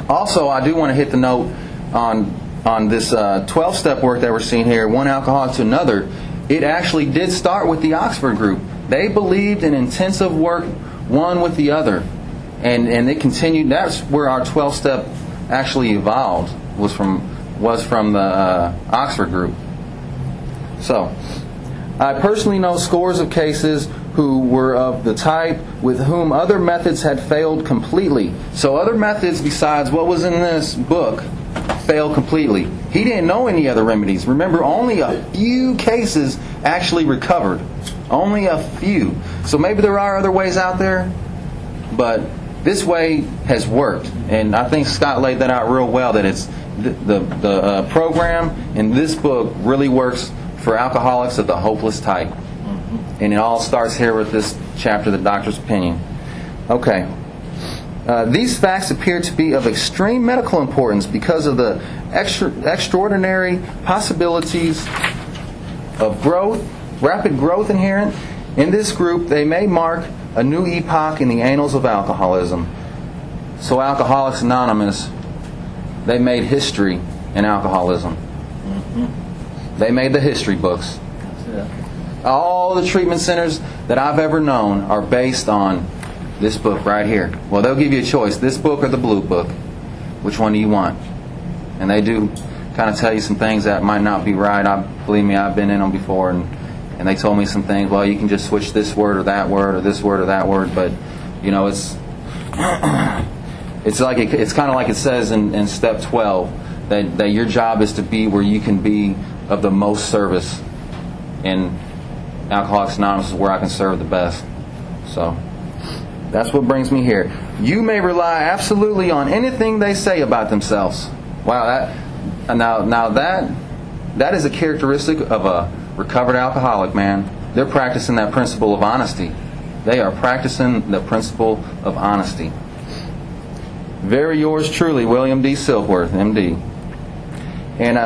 Speaker 2: Also, I do want to hit the note on this 12-step work that we're seeing here, one alcoholic to another. It actually did start with the Oxford group. They believed in intensive work one with the other. And it continued. That's where our 12-step actually evolved, was from the Oxford group. So, I personally know scores of cases who were of the type with whom other methods had failed completely. So other methods besides what was in this book failed completely. He didn't know any other remedies. Remember, only a few cases actually recovered. Only a few. So maybe there are other ways out there, but this way has worked. And I think Scott laid that out real well, that it's the program in this book really works for alcoholics of the hopeless type. And it all starts here with this chapter, the doctor's opinion. Okay. These facts appear to be of extreme medical importance because of the extraordinary possibilities of growth, rapid growth inherent in this group. They may mark a new epoch in the annals of alcoholism. So Alcoholics Anonymous, they made history in alcoholism. They made the history books. All the treatment centers that I've ever known are based on this book right here. Well, they'll give you a choice, this book or the blue book. Which one do you want? And they do kind of tell you some things that might not be right. Believe me, I've been in them before, and they told me some things. Well, you can just switch this word or that word or this word or that word, but it's it's kind of like it says in step 12 that your job is to be where you can be of the most service. And Alcoholics Anonymous is where I can serve the best. So that's what brings me here. You may rely absolutely on anything they say about themselves. Wow, that is a characteristic of a recovered alcoholic, man. They're practicing that principle of honesty. They are practicing the principle of honesty. Very yours truly, William D. Silkworth, M.D. And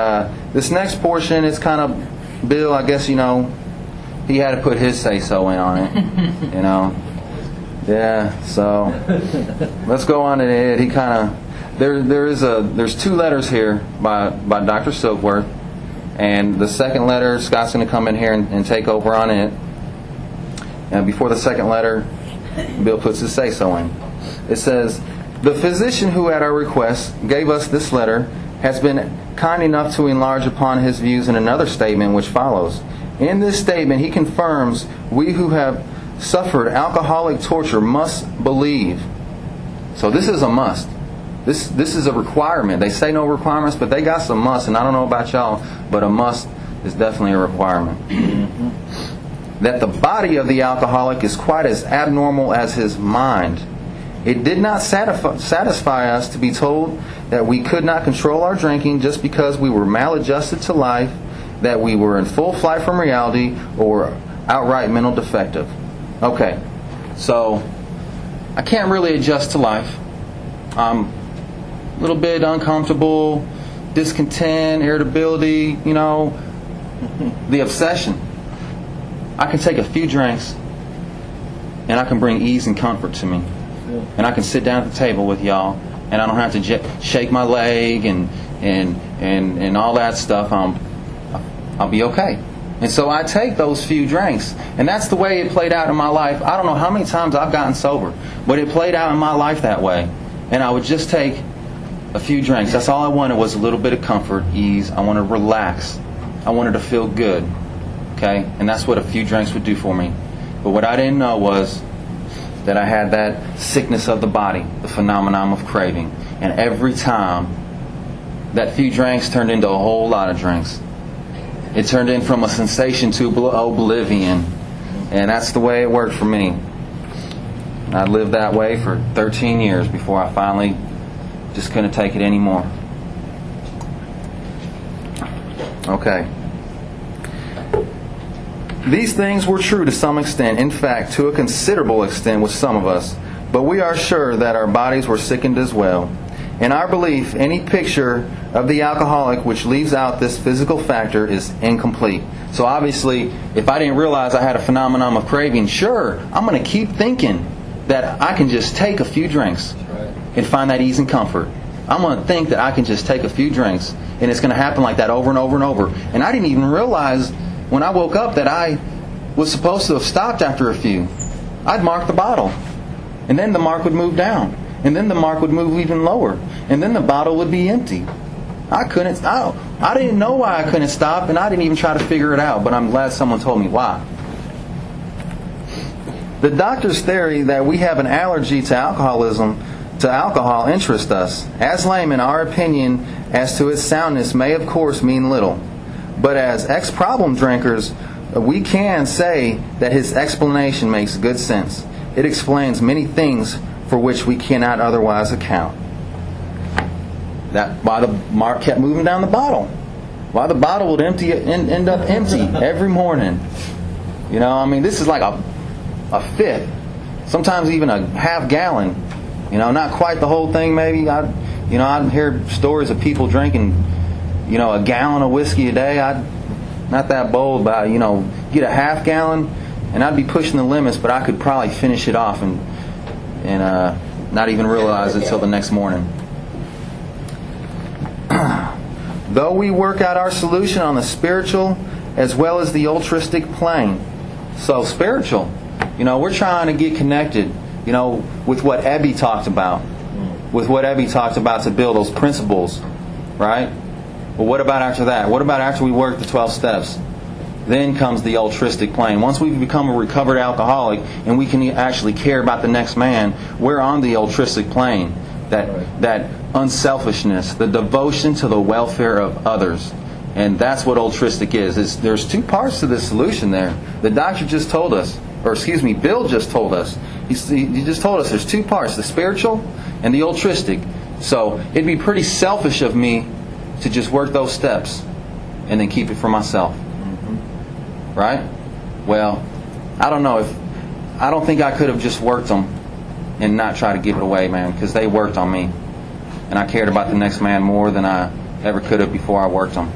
Speaker 2: this next portion is kind of Bill, I guess, he had to put his say-so in on it. Yeah, so let's go on to it. He kind of there's 2 letters here by Dr. Silkworth, and the second letter, Scott's going to come in here and take over on it. And before the second letter, Bill puts his say-so in. It says, "The physician who at our request gave us this letter has been kind enough to enlarge upon his views in another statement which follows. In this statement he confirms we who have suffered alcoholic torture must believe." So this is a must. This is a requirement. They say no requirements, but they got some musts, and I don't know about y'all, but a must is definitely a requirement. That the body of the alcoholic is quite as abnormal as his mind. It did not satisfy us to be told that we could not control our drinking just because we were maladjusted to life, that we were in full flight from reality, or outright mental defective. Okay, so I can't really adjust to life. I'm a little bit uncomfortable, discontent, irritability, the obsession. I can take a few drinks and I can bring ease and comfort to me. And I can sit down at the table with y'all, and I don't have to shake my leg and all that stuff. I'll be okay. And so I take those few drinks, and that's the way it played out in my life. I don't know how many times I've gotten sober, but it played out in my life that way. And I would just take a few drinks. That's all I wanted, was a little bit of comfort, ease. I wanted to relax. I wanted to feel good. Okay? And that's what a few drinks would do for me. But what I didn't know was that I had that sickness of the body, the phenomenon of craving. And every time, that few drinks turned into a whole lot of drinks. It turned in from a sensation to oblivion. And that's the way it worked for me. I lived that way for 13 years before I finally just couldn't take it anymore. Okay. These things were true to some extent, in fact, to a considerable extent with some of us, but we are sure that our bodies were sickened as well. In our belief, any picture of the alcoholic which leaves out this physical factor is incomplete. So obviously, if I didn't realize I had a phenomenon of craving, sure, I'm going to keep thinking that I can just take a few drinks and find that ease and comfort. I'm going to think that I can just take a few drinks, and it's going to happen like that over and over and over. And I didn't even realize when I woke up that I was supposed to have stopped after a few. I'd mark the bottle, and then the mark would move down, and then the mark would move even lower, and then the bottle would be empty. I didn't know why I couldn't stop, and I didn't even try to figure it out, but I'm glad someone told me why. The doctor's theory that we have an allergy to alcohol interests us. As laymen, our opinion as to its soundness may of course mean little. But as ex-problem drinkers, we can say that his explanation makes good sense. It explains many things for which we cannot otherwise account. That why the mark kept moving down the bottle. Why the bottle would end up empty every morning. This is like a fifth, sometimes even a half gallon. Not quite the whole thing maybe. I hear stories of people drinking, a gallon of whiskey a day. I'm not that bold, but get a half gallon, and I'd be pushing the limits, but I could probably finish it off and not even realize it till the next morning. though we work out our solution on the spiritual as well as the altruistic plane. So spiritual, we're trying to get connected, with what Ebby talked about. To build those principles, right? Well, what about after that? What about after we work the 12 steps? Then comes the altruistic plane. Once we've become a recovered alcoholic and we can actually care about the next man, we're on the altruistic plane. That unselfishness, the devotion to the welfare of others. And that's what altruistic is. There's two parts to this solution there. The doctor just told us, Bill just told us. He just told us there's two parts, the spiritual and the altruistic. So it'd be pretty selfish of me to just work those steps and then keep it for myself. Right? Well, I don't think I could have just worked them and not try to give it away, man, because they worked on me. And I cared about the next man more than I ever could have before I worked them.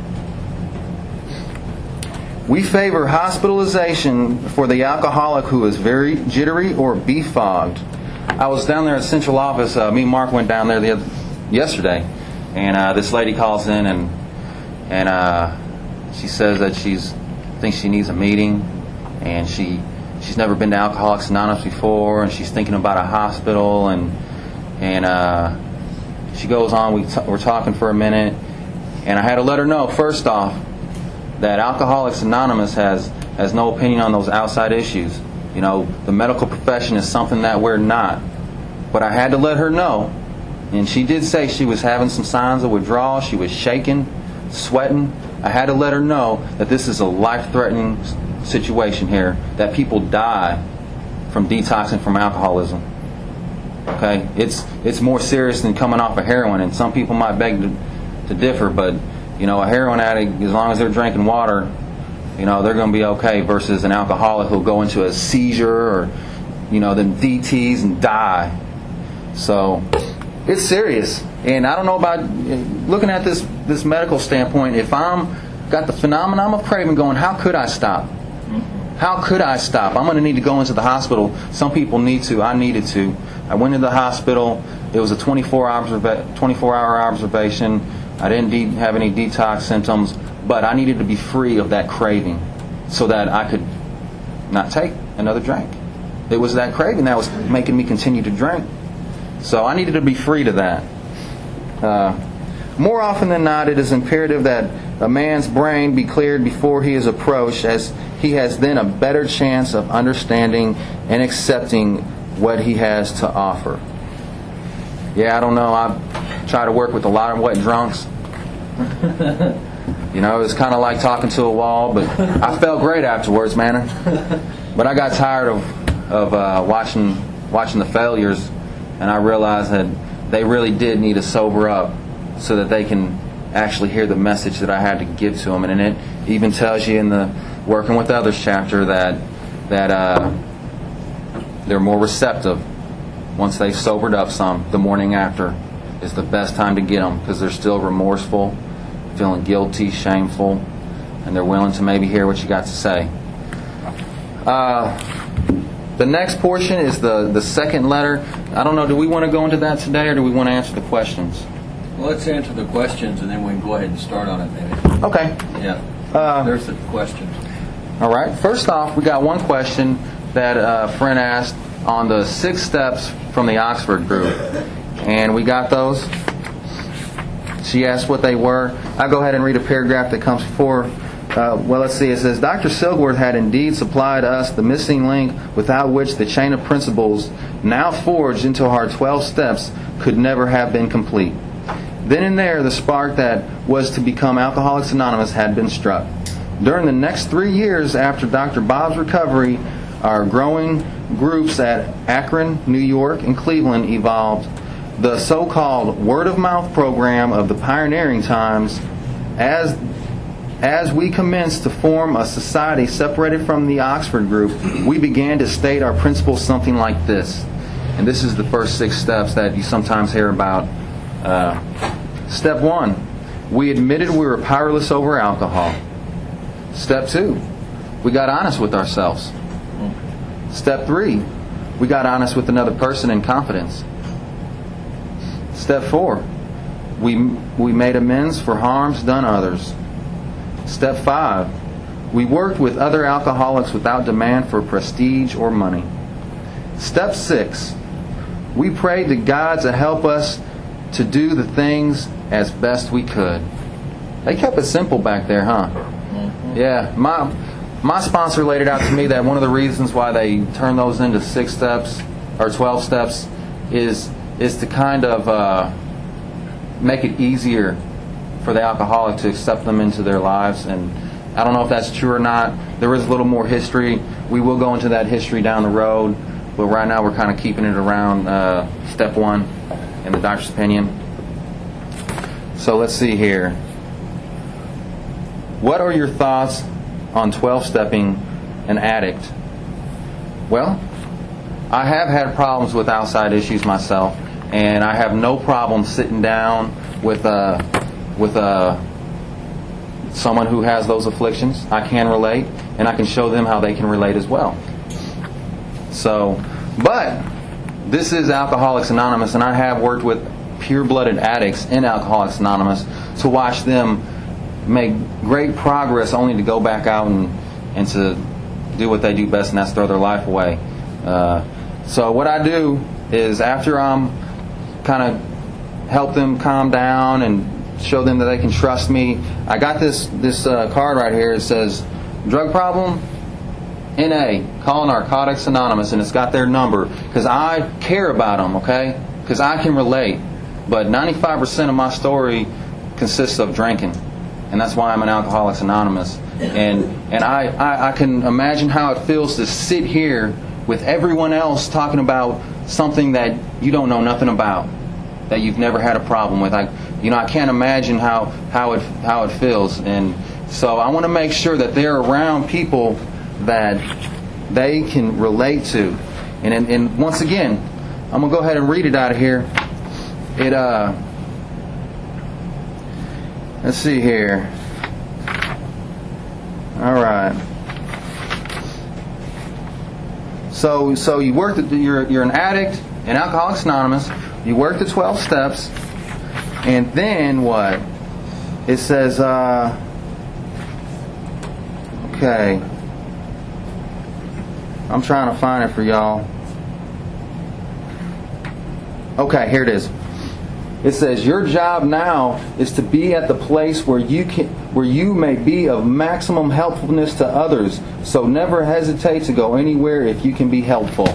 Speaker 2: We favor hospitalization for the alcoholic who is very jittery or befogged. I was down there at Central Office. Me and Mark went down there yesterday, and this lady calls in and she says that thinks she needs a meeting, and she's never been to Alcoholics Anonymous before, and she's thinking about a hospital, and she goes on. We're talking for a minute, and I had to let her know first off that Alcoholics Anonymous has no opinion on those outside issues. The medical profession is something that we're not. But I had to let her know, and she did say she was having some signs of withdrawal. She was shaking, sweating. I had to let her know that this is a life-threatening situation here, that people die from detoxing from alcoholism. Okay? It's more serious than coming off of heroin, and some people might beg to differ, but a heroin addict, as long as they're drinking water, they're going to be okay, versus an alcoholic who'll go into a seizure or, then DTs and die. So it's serious. And I don't know about looking at this medical standpoint. If I'm got the phenomenon of craving going, how could I stop? How could I stop? I'm going to need to go into the hospital. Some people need to. I needed to. I went into the hospital. It was a 24-hour observation. I didn't have any detox symptoms, but I needed to be free of that craving so that I could not take another drink. It was that craving that was making me continue to drink. So I needed to be free to that. More often than not, it is imperative that a man's brain be cleared before he is approached, as he has then a better chance of understanding and accepting what he has to offer. Yeah, I don't know. I try to work with a lot of wet drunks. It's kind of like talking to a wall, but I felt great afterwards, man. But I got tired of watching the failures, and I realized that they really did need to sober up so that they can actually hear the message that I had to give to them. And it even tells you in the Working with Others chapter that they're more receptive once they've sobered up some. The morning after is the best time to get them, because they're still remorseful, feeling guilty, shameful, and they're willing to maybe hear what you got to say. The next portion is the second letter. I don't know, do we want to go into that today, or do we want to answer the questions?
Speaker 6: Well, let's answer the questions, and then we can go ahead and start on it, maybe.
Speaker 2: Okay.
Speaker 6: Yeah. There's the questions.
Speaker 2: All right. First off, we got one question that a friend asked on the 6 steps from the Oxford group. And we got those. She asked what they were. I'll go ahead and read a paragraph that comes before. Let's see. It says, Dr. Silkworth had indeed supplied us the missing link without which the chain of principles now forged into our 12 steps could never have been complete. Then and there, the spark that was to become Alcoholics Anonymous had been struck. During the next 3 years after Dr. Bob's recovery, our growing groups at Akron, New York, and Cleveland evolved. The so-called word-of-mouth program of the pioneering times, as we commenced to form a society separated from the Oxford group, we began to state our principles something like this. And this is the first 6 steps that you sometimes hear about. Step 1, we admitted we were powerless over alcohol. Step 2, we got honest with ourselves. Step 3, we got honest with another person in confidence. Step 4, We made amends for harms done others. Step 5, we worked with other alcoholics without demand for prestige or money. Step 6, we prayed to God to help us to do the things as best we could. They kept it simple back there, huh? Yeah, my sponsor laid it out to me that one of the reasons why they turn those into 6 steps or 12 steps is to kind of make it easier for the alcoholic to accept them into their lives. And I don't know if that's true or not. There is a little more history. We will go into that history down the road, but right now we're kind of keeping it around step 1 in the doctor's opinion. So let's see here. What are your thoughts on 12-stepping an addict? Well, I have had problems with outside issues myself, and I have no problem sitting down with someone who has those afflictions. I can relate, and I can show them how they can relate as well. So, but this is Alcoholics Anonymous, and I have worked with pure-blooded addicts in Alcoholics Anonymous to watch them make great progress only to go back out and to do what they do best, and that's throw their life away. So what I do is, after I'm kind of help them calm down and show them that they can trust me, I got this card right here. It says, drug problem, NA, call Narcotics Anonymous, and it's got their number, because I care about them, okay? Because I can relate. But 95% of my story consists of drinking, and that's why I'm an Alcoholics Anonymous. And I can imagine how it feels to sit here with everyone else talking about something that you don't know nothing about, that you've never had a problem with. I can't imagine how it feels. And so I want to make sure that they're around people that they can relate to. And once again, I'm going to go ahead and read it out of here. Let's see here. All right. So you work. You're an addict in Alcoholics Anonymous. You work the 12 steps, and then what? It says, okay. I'm trying to find it for y'all. Okay, here it is. It says, your job now is to be at the place where you may be of maximum helpfulness to others. So never hesitate to go anywhere if you can be helpful.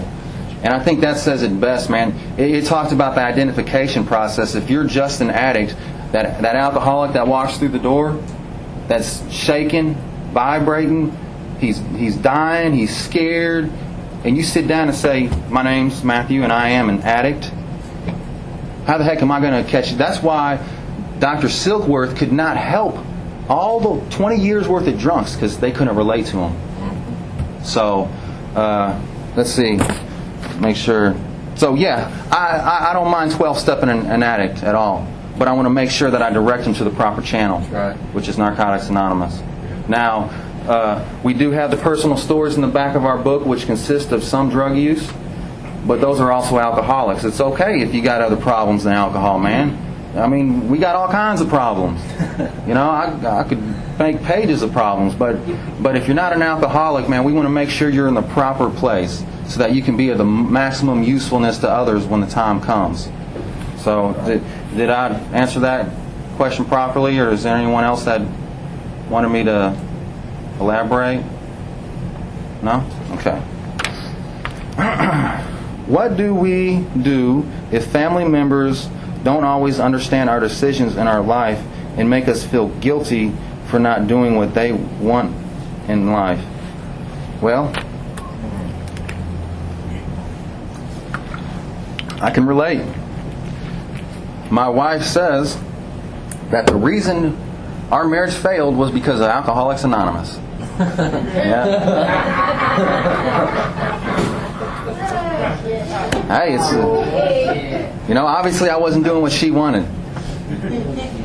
Speaker 2: And I think that says it best, man. It talked about the identification process. If you're just an addict, that alcoholic that walks through the door, that's shaking, vibrating, he's dying, he's scared, and you sit down and say, my name's Matthew and I am an addict. How the heck am I going to catch it? That's why Dr. Silkworth could not help all the 20 years worth of drunks, because they couldn't relate to him. So, let's see. Make sure. So, yeah, I don't mind 12-stepping an addict at all. But I want to make sure that I direct them to the proper channel,
Speaker 6: right,
Speaker 2: which is Narcotics Anonymous. Now, we do have the personal stories in the back of our book, which consist of some drug use. But those are also alcoholics. It's okay if you got other problems than alcohol, man. I mean, we got all kinds of problems. I could make pages of problems. But if you're not an alcoholic, man, we want to make sure you're in the proper place so that you can be of the maximum usefulness to others when the time comes. So, did I answer that question properly, or is there anyone else that wanted me to elaborate? No? Okay. What do we do if family members don't always understand our decisions in our life and make us feel guilty for not doing what they want in life? Well, I can relate. My wife says that the reason our marriage failed was because of Alcoholics Anonymous. Yeah. Hey, it's obviously I wasn't doing what she wanted.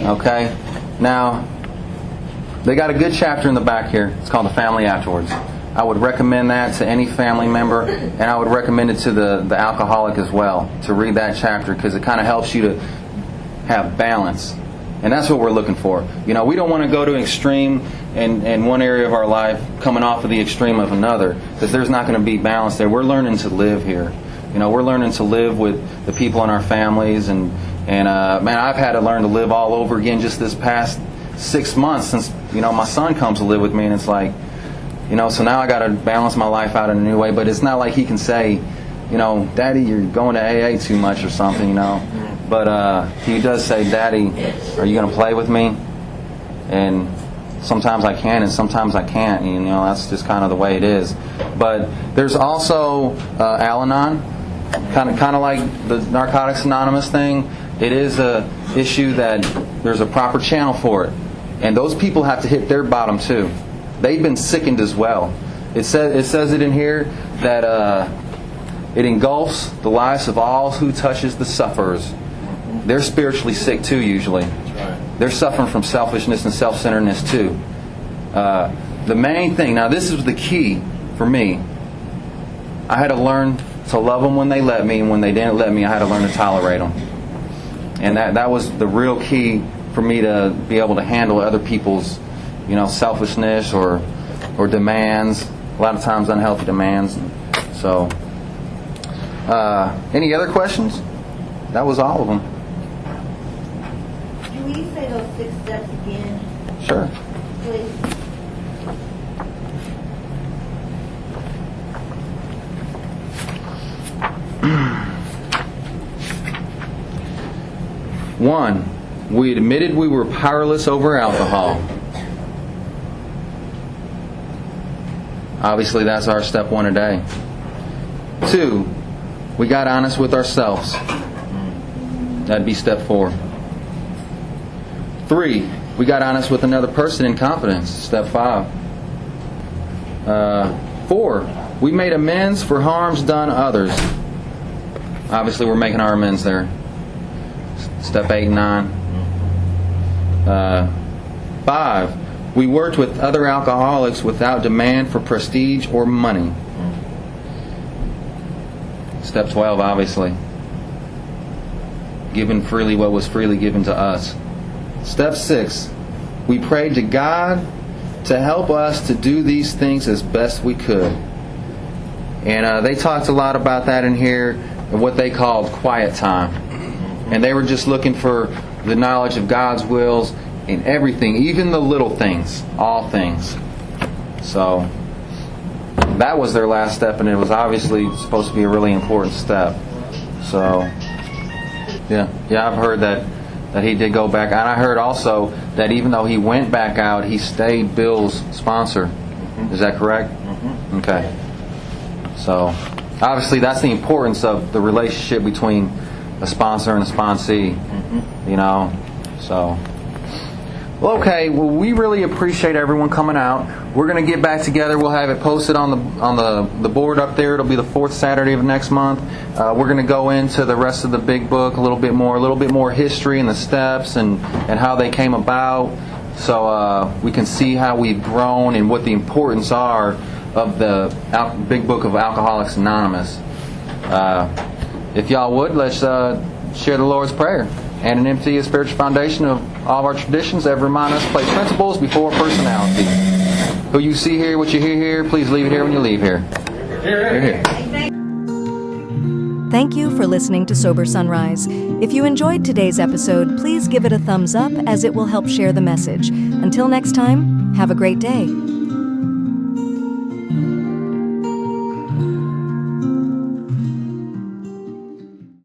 Speaker 2: Okay, now they got a good chapter in the back here. It's called The Family Afterwards. I would recommend that to any family member, and I would recommend it to the alcoholic as well, to read that chapter, because it kind of helps you to have balance. And that's what we're looking for. You know, we don't want to go to extreme in one area of our life coming off of the extreme of another, because there's not going to be balance there. We're learning to live here. You know, we're learning to live with the people in our families, and man, I've had to learn to live all over again just this past 6 months since, you know, my son comes to live with me, and it's like, you know, so now I got to balance my life out in a new way. But it's not like he can say, you know, Daddy, you're going to AA too much or something, you know. But he does say, Daddy, are you going to play with me? And sometimes I can and sometimes I can't. You know, that's just kind of the way it is. But there's also Al-Anon, kind of like the Narcotics Anonymous thing. It is a issue that there's a proper channel for it. And those people have to hit their bottom too. They've been sickened as well. It says it in here that it engulfs the lives of all who touches the sufferers. They're spiritually sick too, usually. They're suffering from selfishness and self-centeredness too. The main thing, now this is the key for me. I had to learn to love them when they let me, and when they didn't let me, I had to learn to tolerate them. And that was the real key for me to be able to handle other people's, you know, selfishness or demands. A lot of times unhealthy demands. So, any other questions? That was all of them.
Speaker 5: Can we say those 6 steps again,
Speaker 2: Sure.
Speaker 5: please?
Speaker 2: One, we admitted we were powerless over alcohol. Obviously, that's our step 1 a day. 2, we got honest with ourselves. That'd be step 4. 3, we got honest with another person in confidence. Step 5. 4, we made amends for harms done others. Obviously, we're making our amends there. Step 8 and 9. 5, we worked with other alcoholics without demand for prestige or money. Step 12, obviously. Given freely what was freely given to us. Step 6, we prayed to God to help us to do these things as best we could. And they talked a lot about that in here, and what they called quiet time. And they were just looking for the knowledge of God's wills in everything, even the little things, all things. So that was their last step, and it was obviously supposed to be a really important step. So yeah, I've heard that he did go back. And I heard also that even though he went back out, he stayed Bill's sponsor. Is that correct? Okay. So obviously that's the importance of the relationship between a sponsor and a sponsee. You know. So well, okay. Well, we really appreciate everyone coming out. We're going to get back together. We'll have it posted on the board up there. It'll be the 4th Saturday of next month. We're going to go into the rest of the big book a little bit more history and the steps and how they came about, so we can see how we've grown and what the importance are of the big book of Alcoholics Anonymous. If y'all would, let's share the Lord's Prayer. And an empty spiritual foundation of all of our traditions that remind us to place principles before personality. Who you see here, what you hear here, please leave it here when you leave here. Here.
Speaker 1: Thank you for listening to Sober Sunrise. If you enjoyed today's episode, please give it a thumbs up, as it will help share the message. Until next time, have a great day.